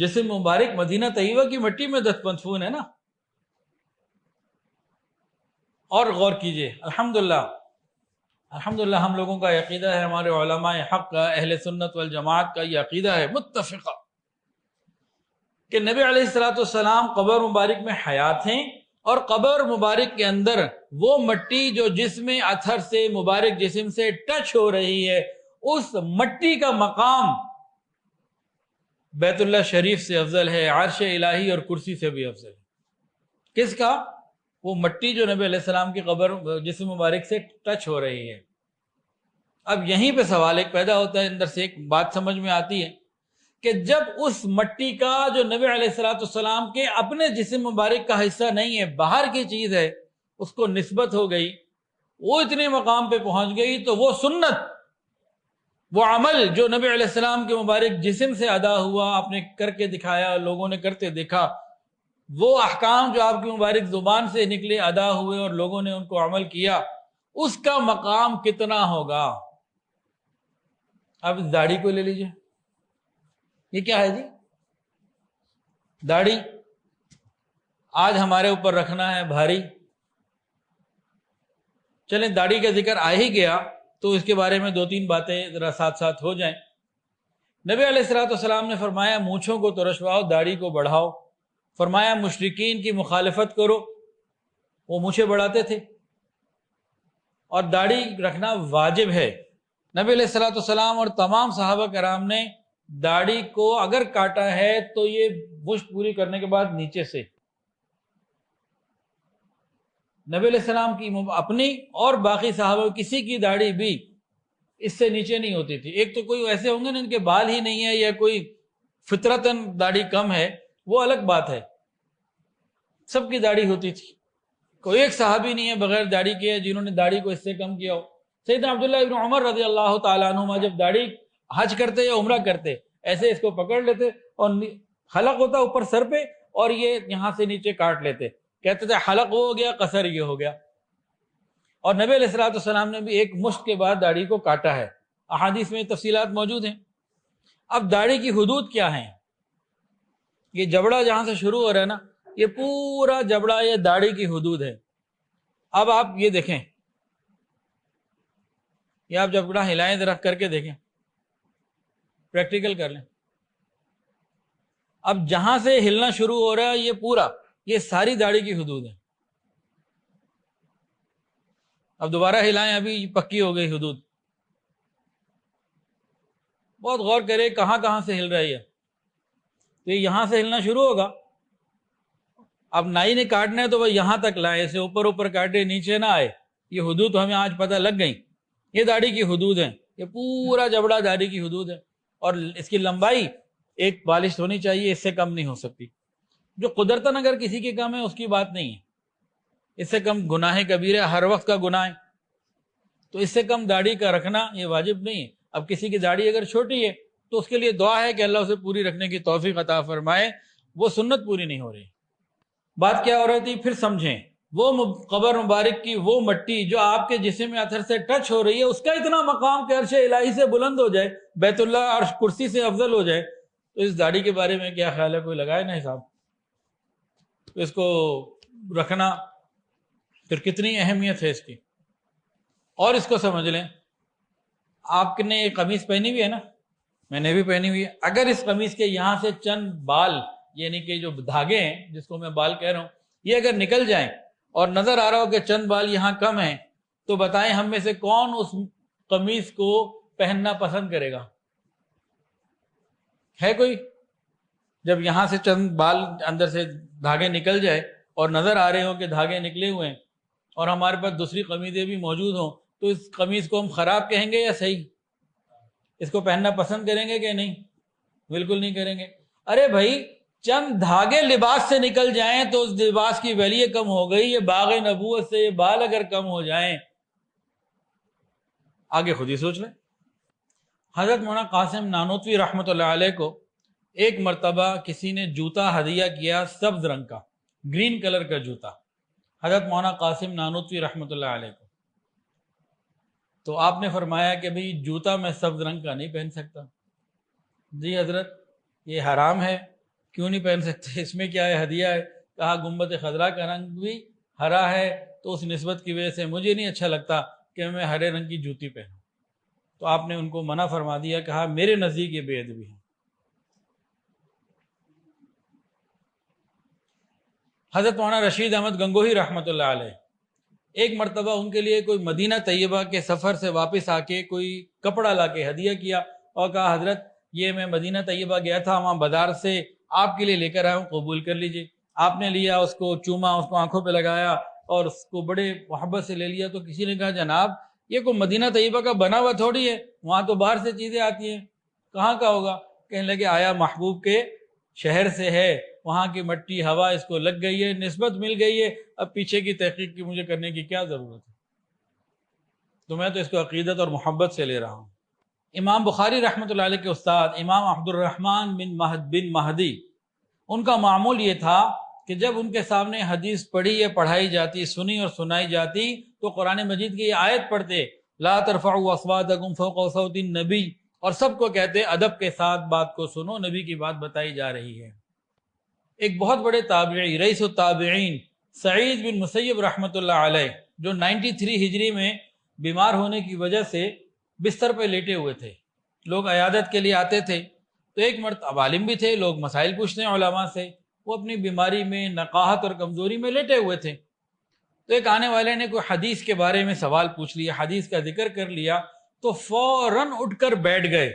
جسم مبارک مدینہ طیبہ کی مٹی میں مدفون ہے نا، اور غور کیجئے، الحمدللہ ہم لوگوں کا عقیدہ ہے، ہمارے علماء حق کا، اہل سنت والجماعت کا یہ عقیدہ ہے متفقہ کہ نبی علیہ الصلوۃ والسلام قبر مبارک میں حیات ہیں، اور قبر مبارک کے اندر وہ مٹی جو جسم اطہر سے مبارک جسم سے ٹچ ہو رہی ہے، اس مٹی کا مقام بیت اللہ شریف سے افضل ہے، عرش الہی اور کرسی سے بھی افضل ہے۔ کس کا؟ وہ مٹی جو نبی علیہ السلام کی قبر جسم مبارک سے ٹچ ہو رہی ہے۔ اب یہیں پہ سوال ایک پیدا ہوتا ہے، اندر سے ایک بات سمجھ میں آتی ہے کہ جب اس مٹی کا جو نبی علیہ السلام کے اپنے جسم مبارک کا حصہ نہیں ہے، باہر کی چیز ہے، اس کو نسبت ہو گئی، وہ اتنے مقام پہ پہنچ گئی، تو وہ سنت، وہ عمل جو نبی علیہ السلام کے مبارک جسم سے ادا ہوا، آپ نے کر کے دکھایا، لوگوں نے کرتے دیکھا، وہ احکام جو آپ کی مبارک زبان سے نکلے، ادا ہوئے اور لوگوں نے ان کو عمل کیا، اس کا مقام کتنا ہوگا؟ اب اس داڑھی کو لے لیجئے، یہ کیا ہے جی؟ داڑھی آج ہمارے اوپر رکھنا ہے بھاری۔ چلیں داڑھی کا ذکر آ ہی گیا تو اس کے بارے میں دو تین باتیں ذرا ساتھ ساتھ ہو جائیں۔ نبی علیہ السلام نے فرمایا مونچھوں کو ترشواؤ، داڑھی کو بڑھاؤ۔ فرمایا مشرکین کی مخالفت کرو، وہ مونچھیں بڑھاتے تھے، اور داڑھی رکھنا واجب ہے۔ نبی علیہ السلام اور تمام صحابہ کرام نے داڑھی کو اگر کاٹا ہے تو یہ مشت پوری کرنے کے بعد نیچے سے، نبی علیہ السلام کی اپنی اور باقی صحابہ کسی کی داڑھی بھی اس سے نیچے نہیں ہوتی تھی۔ ایک تو کوئی ایسے ہوں گے نا ان کے بال ہی نہیں ہے، یا کوئی فطرتاً داڑھی کم ہے، وہ الگ بات ہے، سب کی داڑھی ہوتی تھی، کوئی ایک صحابی نہیں ہے بغیر داڑھی کے جنہوں نے داڑھی کو اس سے کم کیا ہو۔ سیدنا عبداللہ ابن عمر رضی اللہ تعالیٰ عنہما جب داڑھی حج کرتے یا عمرہ کرتے، ایسے اس کو پکڑ لیتے اور حلق ہوتا اوپر سر پہ، اور یہ یہاں سے نیچے کاٹ لیتے، کہتے تھے حلق وہ ہو گیا، قصر یہ ہو گیا۔ اور نبی علیہ السلام نے بھی ایک مشت کے بعد داڑھی کو کاٹا ہے، احادیث میں تفصیلات موجود ہیں۔ اب داڑھی کی حدود کیا ہیں؟ یہ جبڑا جہاں سے شروع ہو رہا ہے نا، یہ پورا جبڑا یہ داڑھی کی حدود ہے۔ اب آپ یہ دیکھیں، یہ آپ جبڑا ہلائیں ذرا، کر کے دیکھیں، پریکٹیکل کر لیں۔ اب جہاں سے ہلنا شروع ہو رہا ہے یہ پورا، یہ ساری داڑھی کی حدود ہے۔ اب دوبارہ ہلائیں، ابھی پکی ہو گئی حدود۔ بہت غور کرے کہاں کہاں سے ہل رہی ہے، تو یہ یہاں سے ہلنا شروع ہوگا۔ اب نائی نے کاٹنا ہے تو وہ یہاں تک لائے، اسے اوپر اوپر کاٹے، نیچے نہ آئے۔ یہ حدود ہمیں آج پتہ لگ گئی، یہ داڑھی کی حدود ہیں، یہ پورا جبڑا داڑھی کی حدود ہے، اور اس کی لمبائی ایک بالشت ہونی چاہیے، اس سے کم نہیں ہو سکتی۔ جو قدرتاً اگر کسی کی کم ہے اس کی بات نہیں ہے، اس سے کم گناہ کبیرہ، ہر وقت کا گناہ ہے، تو اس سے کم داڑھی کا رکھنا یہ واجب نہیں ہے۔ اب کسی کی داڑھی اگر چھوٹی ہے تو اس کے لیے دعا ہے کہ اللہ اسے پوری رکھنے کی توفیق عطا فرمائے، وہ سنت پوری نہیں ہو رہی۔ بات کیا ہو رہی تھی پھر سمجھیں، وہ قبر مبارک کی وہ مٹی جو آپ کے جسم اطہر سے ٹچ ہو رہی ہے، اس کا اتنا مقام کہ عرش الہی سے بلند ہو جائے، بیت اللہ عرش کرسی سے افضل ہو جائے، تو اس داڑھی کے بارے میں کیا خیال ہے؟ کوئی لگائے نا حساب، تو اس کو رکھنا پھر کتنی اہمیت ہے اس کی۔ اور اس کو سمجھ لیں، آپ نے ایک قمیص پہنی ہوئی ہے نا، میں نے بھی پہنی ہوئی ہے، اگر اس قمیص کے یہاں سے چند بال، یعنی کہ جو دھاگے ہیں جس کو میں بال کہہ رہا ہوں، یہ اگر نکل جائیں اور نظر آ رہا ہو کہ چند بال یہاں کم ہیں، تو بتائیں ہم میں سے کون اس قمیص کو پہننا پسند کرے گا؟ ہے کوئی؟ جب یہاں سے چند بال اندر سے دھاگے نکل جائے اور نظر آ رہے ہوں کہ دھاگے نکلے ہوئے ہیں، اور ہمارے پاس دوسری قمیضیں بھی موجود ہوں، تو اس قمیض کو ہم خراب کہیں گے یا صحیح؟ اس کو پہننا پسند کریں گے کہ نہیں؟ بالکل نہیں کریں گے۔ ارے بھائی، چند دھاگے لباس سے نکل جائیں تو اس لباس کی ویلیو کم ہو گئی۔ یہ باغ نبوت سے یہ بال اگر کم ہو جائیں، آگے خود ہی سوچ لیں۔ حضرت مولانا قاسم نانوتوی رحمۃ اللہ علیہ کو ایک مرتبہ کسی نے جوتا ہدیہ کیا، سبز رنگ کا، گرین کلر کا جوتا، حضرت مولانا قاسم نانوتوی رحمۃ اللہ علیہ کو۔ تو آپ نے فرمایا کہ بھئی جوتا میں سبز رنگ کا نہیں پہن سکتا۔ جی حضرت، یہ حرام ہے، کیوں نہیں پہن سکتے؟ اس میں کیا ہے؟ ہدیہ ہے۔ کہا گنبد خضرا کا رنگ بھی ہرا ہے تو اس نسبت کی وجہ سے مجھے نہیں اچھا لگتا کہ میں ہرے رنگ کی جوتی پہنوں. تو آپ نے ان کو منع فرما دیا، کہا میرے نزدیک یہ بے ادبی ہے. حضرت مولانا رشید احمد گنگوہی رحمۃ اللہ علیہ، ایک مرتبہ ان کے لیے کوئی مدینہ طیبہ کے سفر سے واپس آ کے کوئی کپڑا لا کے ہدیہ کیا اور کہا حضرت یہ میں مدینہ طیبہ گیا تھا، وہاں بازار سے آپ کے لیے لے کر آیا ہوں، قبول کر لیجئے. آپ نے لیا، اس کو چوما، اس کو آنکھوں پہ لگایا اور اس کو بڑے محبت سے لے لیا. تو کسی نے کہا جناب یہ کوئی مدینہ طیبہ کا بنا ہوا تھوڑی ہے، وہاں تو باہر سے چیزیں آتی ہیں، کہاں کا ہوگا؟ کہنے لگے آیا محبوب کے شہر سے ہے، وہاں کی مٹی ہوا اس کو لگ گئی ہے، نسبت مل گئی ہے، اب پیچھے کی تحقیق کی مجھے کرنے کی کیا ضرورت ہے؟ تو میں تو اس کو عقیدت اور محبت سے لے رہا ہوں. امام بخاری رحمۃ اللہ علیہ کے استاد امام عبد الرحمن بن مہدی، ان کا معمول یہ تھا کہ جب ان کے سامنے حدیث پڑھی یا پڑھائی جاتی، سنی اور سنائی جاتی، تو قرآن مجید کی یہ آیت پڑھتے لا ترفعوا اصواتکم فوق صوت النبی، اور سب کو کہتے ادب کے ساتھ بات کو سنو، نبی کی بات بتائی جا رہی ہے. ایک بہت بڑے تابعی رئیس التابعین سعید بن مسیب رحمۃ اللہ علیہ، جو 93 ہجری میں بیمار ہونے کی وجہ سے بستر پہ لیٹے ہوئے تھے، لوگ عیادت کے لیے آتے تھے، تو ایک مرتبہ عالم بھی تھے، لوگ مسائل پوچھتے ہیں علماء سے، وہ اپنی بیماری میں نقاہت اور کمزوری میں لیٹے ہوئے تھے. تو ایک آنے والے نے کوئی حدیث کے بارے میں سوال پوچھ لیا، حدیث کا ذکر کر لیا، تو فوراً اٹھ کر بیٹھ گئے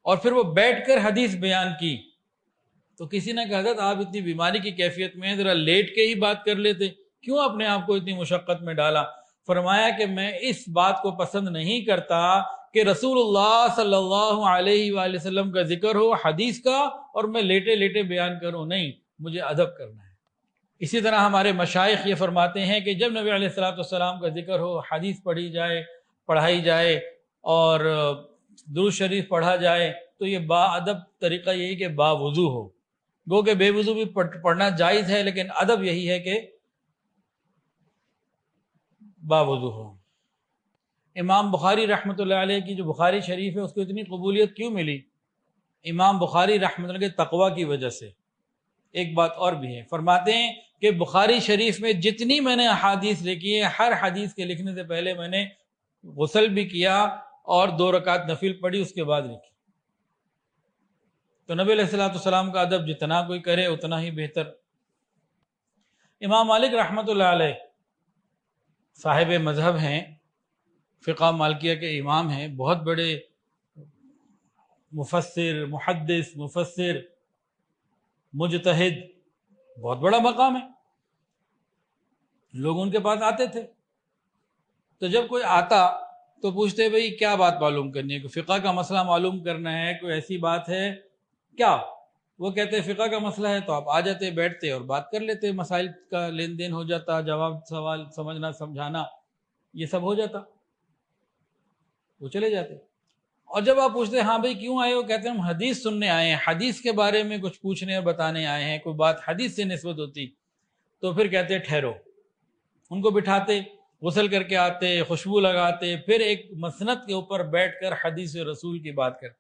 اور پھر وہ بیٹھ کر حدیث بیان کی. تو کسی نے کہا حضرت آپ اتنی بیماری کی کیفیت میں ذرا لیٹ کے ہی بات کر لیتے، کیوں اپنے آپ کو اتنی مشقت میں ڈالا؟ فرمایا کہ میں اس بات کو پسند نہیں کرتا کہ رسول اللہ صلی اللہ علیہ وآلہ وسلم کا ذکر ہو حدیث کا اور میں لیٹے لیٹے بیان کروں، نہیں، مجھے ادب کرنا ہے. اسی طرح ہمارے مشائخ یہ فرماتے ہیں کہ جب نبی علیہ الصلوۃ والسلام کا ذکر ہو، حدیث پڑھی جائے، پڑھائی جائے اور درود شریف پڑھا جائے، تو یہ با ادب طریقہ یہی کہ با وضو ہو. گو کہ بے وضو بھی پڑھنا جائز ہے، لیکن ادب یہی ہے کہ با وضو ہو. امام بخاری رحمۃ اللہ علیہ کی جو بخاری شریف ہے اس کو اتنی قبولیت کیوں ملی؟ امام بخاری رحمۃ اللہ کے تقوی کی وجہ سے. ایک بات اور بھی ہے، فرماتے ہیں کہ بخاری شریف میں جتنی میں نے احادیث لکھی ہیں، ہر حدیث کے لکھنے سے پہلے میں نے غسل بھی کیا اور 2 رکعت نفل پڑھی، اس کے بعد لکھی. تو نبی علیہ الصلوۃ والسلام کا ادب جتنا کوئی کرے اتنا ہی بہتر. امام مالک رحمۃ اللہ علیہ صاحب مذہب ہیں، فقہ مالکیہ کے امام ہیں، بہت بڑے مفسر، محدث، مفسر، مجتہد، بہت بڑا مقام ہے. لوگ ان کے پاس آتے تھے، تو جب کوئی آتا تو پوچھتے بھئی کیا بات معلوم کرنی ہے، کوئی فقہ کا مسئلہ معلوم کرنا ہے، کوئی ایسی بات ہے کیا؟ وہ کہتے فقہ کا مسئلہ ہے، تو آپ آ جاتے، بیٹھتے اور بات کر لیتے، مسائل کا لین دین ہو جاتا، جواب سوال سمجھنا سمجھانا یہ سب ہو جاتا، وہ چلے جاتے. اور جب آپ پوچھتے ہاں بھئی کیوں آئے ہو، کہتے ہیں ہم حدیث سننے آئے ہیں، حدیث کے بارے میں کچھ پوچھنے اور بتانے آئے ہیں، کوئی بات حدیث سے نسبت ہوتی، تو پھر کہتے ٹھہرو. ان کو بٹھاتے، غسل کر کے آتے، خوشبو لگاتے، پھر ایک مسند کے اوپر بیٹھ کر حدیث رسول کی بات کرتے.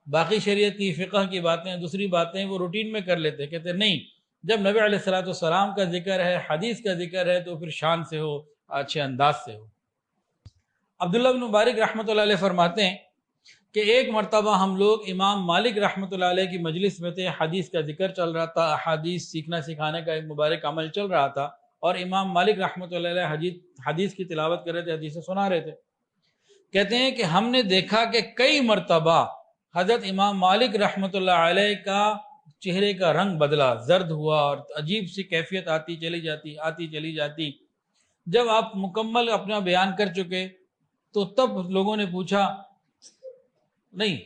باقی شریعت کی فقہ کی باتیں، دوسری باتیں وہ روٹین میں کر لیتے، کہتے نہیں، جب نبی علیہ الصلوۃ والسلام کا ذکر ہے، حدیث کا ذکر ہے، تو پھر شان سے ہو، اچھے انداز سے ہو. عبداللہ بن مبارک رحمۃ اللہ علیہ فرماتے ہیں کہ ایک مرتبہ ہم لوگ امام مالک رحمۃ اللہ علیہ کی مجلس میں تھے، حدیث کا ذکر چل رہا تھا، احادیث سیکھنا سکھانے کا ایک مبارک عمل چل رہا تھا، اور امام مالک رحمۃ اللہ علیہ حدیث کی تلاوت کر رہے تھے، حدیثیں سنا رہے تھے. کہتے ہیں کہ ہم نے دیکھا کہ کئی مرتبہ حضرت امام مالک رحمۃ اللہ علیہ کا چہرے کا رنگ بدلا، زرد ہوا اور عجیب سی کیفیت آتی چلی جاتی. جب آپ مکمل اپنا بیان کر چکے تو تب لوگوں نے پوچھا، نہیں،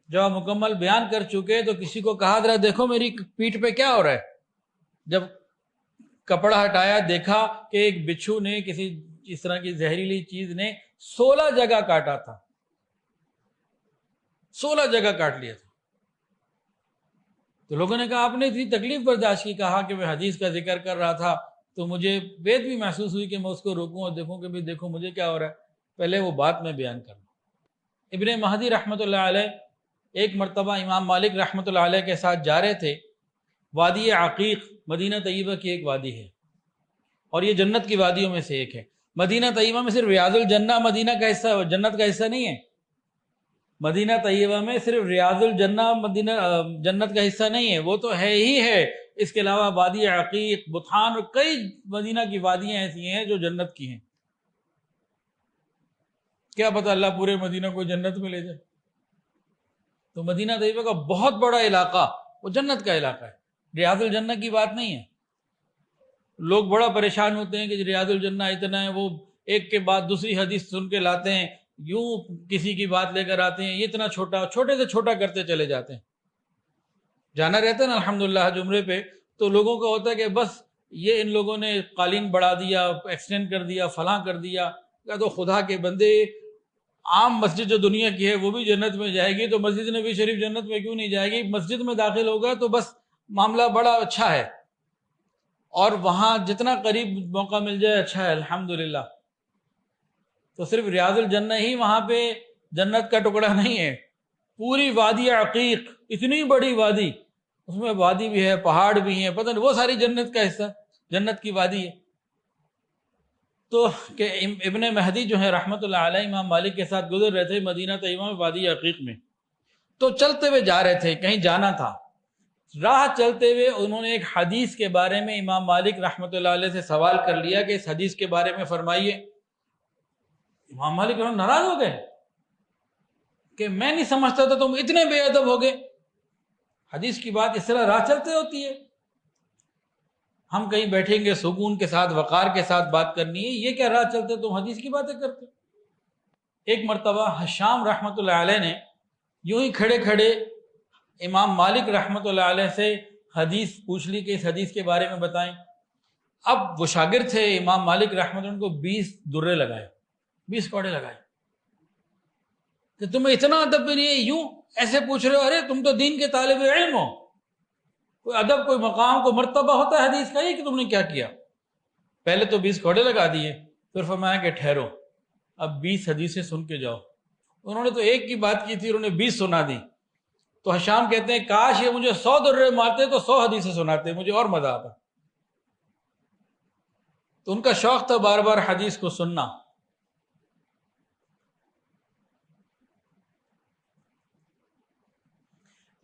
جب آپ مکمل بیان کر چکے تو کسی کو کہا ذرا دیکھو میری پیٹھ پہ کیا ہو رہا ہے. جب کپڑا ہٹایا دیکھا کہ ایک بچھو نے، کسی اس طرح کی زہریلی چیز نے 16 جگہ کاٹا تھا، 16 جگہ کاٹ لیا تھا. تو لوگوں نے کہا آپ نے اتنی تکلیف برداشت کی؟ کہا کہ میں حدیث کا ذکر کر رہا تھا تو مجھے بے بھی محسوس ہوئی کہ میں اس کو روکوں اور دیکھوں کہ بھی دیکھو مجھے کیا ہو رہا ہے، پہلے وہ بات میں بیان کروں. ابن مہدی رحمۃ اللہ علیہ ایک مرتبہ امام مالک رحمۃ اللہ علیہ کے ساتھ جا رہے تھے. وادی عقیق مدینہ طیبہ کی ایک وادی ہے، اور یہ جنت کی وادیوں میں سے ایک ہے۔ مدینہ طیبہ میں صرف ریاض الجنہ مدینہ کا حصہ، جنت کا حصہ نہیں ہے۔ مدینہ طیبہ میں صرف ریاض الجنہ مدینہ جنت کا حصہ نہیں ہے، وہ تو ہے ہی ہے، اس کے علاوہ وادی عقیق، بطحان اور کئی مدینہ کی وادیاں ایسی ہیں جو جنت کی ہیں۔ کیا پتہ اللہ پورے مدینہ کو جنت میں لے جائے۔ تو مدینہ طیبہ کا بہت بڑا علاقہ وہ جنت کا علاقہ ہے، ریاض الجنہ کی بات نہیں ہے۔ لوگ بڑا پریشان ہوتے ہیں کہ ریاض الجنہ اتنا ہے، وہ ایک کے بعد دوسری حدیث سن کے لاتے ہیں، یوں کسی کی بات لے کر آتے ہیں، یہ اتنا چھوٹا، چھوٹے سے چھوٹا کرتے چلے جاتے ہیں۔ جانا رہتا ہے نا الحمدللہ حج عمرے پہ، تو لوگوں کا ہوتا ہے کہ بس یہ ان لوگوں نے قالین بڑھا دیا، ایکسٹینڈ کر دیا، فلاں کر دیا۔ یا تو خدا کے بندے، عام مسجد جو دنیا کی ہے وہ بھی جنت میں جائے گی، تو مسجد نبی شریف جنت میں کیوں نہیں جائے گی؟ مسجد میں داخل ہوگا تو بس معاملہ بڑا اچھا ہے، اور وہاں جتنا قریب موقع مل جائے اچھا ہے الحمدللہ۔ تو صرف ریاض الجنہ ہی وہاں پہ جنت کا ٹکڑا نہیں ہے، پوری وادی عقیق، اتنی بڑی وادی، اس میں وادی بھی ہے، پہاڑ بھی ہیں، پتہ نہیں، وہ ساری جنت کا حصہ، جنت کی وادی ہے۔ تو کہ ابن مہدی جو ہے رحمۃ اللہ علیہ امام مالک کے ساتھ گزر رہے تھے مدینہ طیبہ میں وادی عقیق میں، تو چلتے ہوئے جا رہے تھے، کہیں جانا تھا، راہ چلتے ہوئے انہوں نے ایک حدیث کے بارے میں امام مالک رحمۃ اللہ علیہ سے سوال کر لیا کہ اس حدیث کے بارے میں فرمائیے۔ امام مالک ناراض ہو گئے کہ میں نہیں سمجھتا تھا تم اتنے بے ادب ہو گئے، حدیث کی بات اس طرح راہ چلتے ہوتی ہے، ہم کہیں بیٹھیں گے سکون کے ساتھ، وقار کے ساتھ بات کرنی ہے، یہ کیا راہ چلتے تم حدیث کی باتیں کرتے؟ ایک مرتبہ حشام رحمۃ اللہ علیہ نے یوں ہی کھڑے کھڑے امام مالک رحمۃ اللہ علیہ سے حدیث پوچھ لی کہ اس حدیث کے بارے میں بتائیں۔ اب وہ شاگرد تھے امام مالک رحمۃ اللہ، ان کو 20 درے لگائے، 20 کوڑے لگائے کہ تمہیں اتنا ادب بھی نہیں ہے، یوں ایسے پوچھ رہے ہو، ارے تم تو دین کے طالب علم ہو، کوئی ادب، کوئی مقام، کوئی مرتبہ ہوتا ہے حدیث کا، یہ کہ تم نے کیا کیا؟ پہلے تو 20 کوڑے لگا دیے، پھر فرمایا کہ ٹھہرو، اب 20 حدیثیں سن کے جاؤ۔ انہوں نے تو ایک کی بات کی تھی، انہوں نے 20 سنا دی۔ تو حشام کہتے ہیں کاش یہ مجھے 100 درے مارتے تو 100 حدیثیں سناتے، مجھے اور مزہ آتا۔ تو ان کا شوق تھا بار بار حدیث کو سننا۔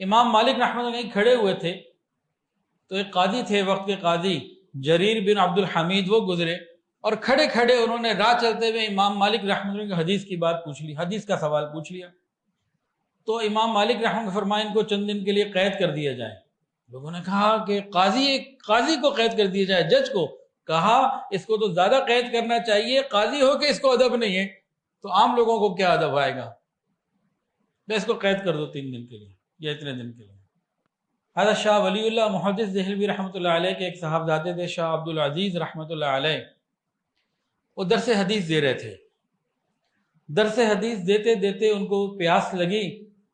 امام مالک رحمۃ اللہ علیہ کھڑے ہوئے تھے تو ایک قاضی تھے وقت کے قاضی جریر بن عبد الحمید، وہ گزرے اور کھڑے کھڑے انہوں نے راہ چلتے ہوئے امام مالک رحمۃ اللہ کی حدیث کی بات پوچھ لی، حدیث کا سوال پوچھ لیا۔ تو امام مالک رحمۃ اللہ فرمائے ان کو چند دن کے لیے قید کر دیا جائے۔ لوگوں نے کہا کہ قاضی کو قید کر دیا جائے، جج کو؟ کہا اس کو تو زیادہ قید کرنا چاہیے، قاضی ہو کہ اس کو ادب نہیں ہے تو عام لوگوں کو کیا ادب آئے گا، تو اس کو قید کر دو 3 دن کے لیے یا اتنے دن کے لیے۔ حضرت شاہ ولی اللہ محدث دہلوی رحمۃ اللہ علیہ کے ایک صاحبزادے تھے شاہ عبد العزیز رحمۃ اللہ علیہ، وہ درس حدیث دے رہے تھے۔ درس حدیث دیتے دیتے ان کو پیاس لگی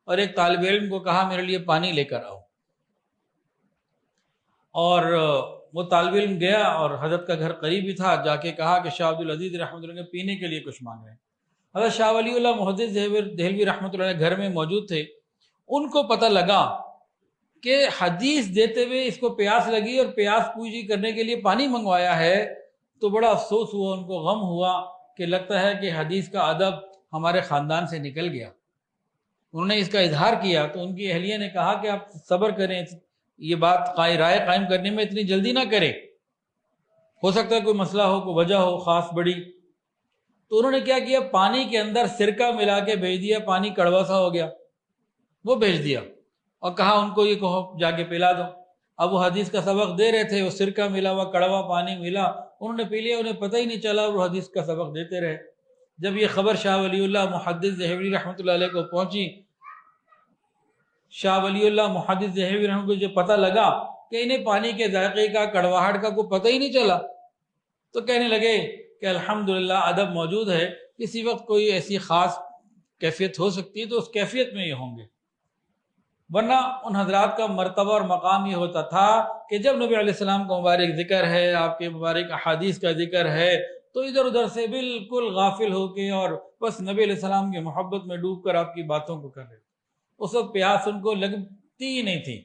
اور ایک طالب علم کو کہا میرے لیے پانی لے کر آؤ، اور وہ طالب علم گیا اور حضرت کا گھر قریب ہی تھا، جا کے کہا کہ شاہ عبد العزیز رحمۃ اللہ کے پینے کے لیے کچھ مانگ رہے ہیں۔ حضرت شاہ ولی اللہ محدث دہلوی رحمۃ اللہ علیہ گھر میں موجود تھے، ان کو پتہ لگا کہ حدیث دیتے ہوئے اس کو پیاس لگی اور پیاس پوجی کرنے کے لیے پانی منگوایا ہے، تو بڑا افسوس ہوا، ان کو غم ہوا کہ لگتا ہے کہ حدیث کا ادب ہمارے خاندان سے نکل گیا۔ انہوں نے اس کا اظہار کیا تو ان کی اہلیہ نے کہا کہ آپ صبر کریں، یہ بات رائے قائم کرنے میں اتنی جلدی نہ کریں، ہو سکتا ہے کوئی مسئلہ ہو، کوئی وجہ ہو خاص بڑی۔ تو انہوں نے کیا کیا، پانی کے اندر سرکہ ملا کے بھیج دیا، پانی کڑوا سا ہو گیا، وہ بھیج دیا اور کہا ان کو یہ کہو جا کے پلا دو۔ اب وہ حدیث کا سبق دے رہے تھے، وہ سرکہ ملا ہوا کڑوا پانی ملا، انہوں نے پی لیا، انہیں پتہ ہی نہیں چلا، وہ حدیث کا سبق دیتے رہے۔ جب یہ خبر شاہ ولی اللہ محدث دہلوی رحمۃ اللہ علیہ کو پہنچی، شاہ ولی اللہ محدث دہلوی رحمۃ اللہ کو جو پتہ لگا کہ انہیں پانی کے ذائقے کا، کڑواہٹ کا کوئی پتہ ہی نہیں چلا، تو کہنے لگے کہ الحمدللہ ادب موجود ہے، کسی وقت کوئی ایسی خاص کیفیت ہو سکتی ہے تو اس کیفیت میں یہ ہوں گے، ورنہ ان حضرات کا مرتبہ اور مقام یہ ہوتا تھا کہ جب نبی علیہ السلام کا مبارک ذکر ہے، آپ کے مبارک احادیث کا ذکر ہے، تو ادھر ادھر سے بالکل غافل ہو کے اور بس نبی علیہ السلام کی محبت میں ڈوب کر آپ کی باتوں کو کر رہے۔ اس وقت پیاس ان کو لگتی ہی نہیں تھی،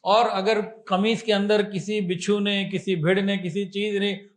اور اگر قمیص کے اندر کسی بچھو نے، کسی بھیڑ نے، کسی چیز نے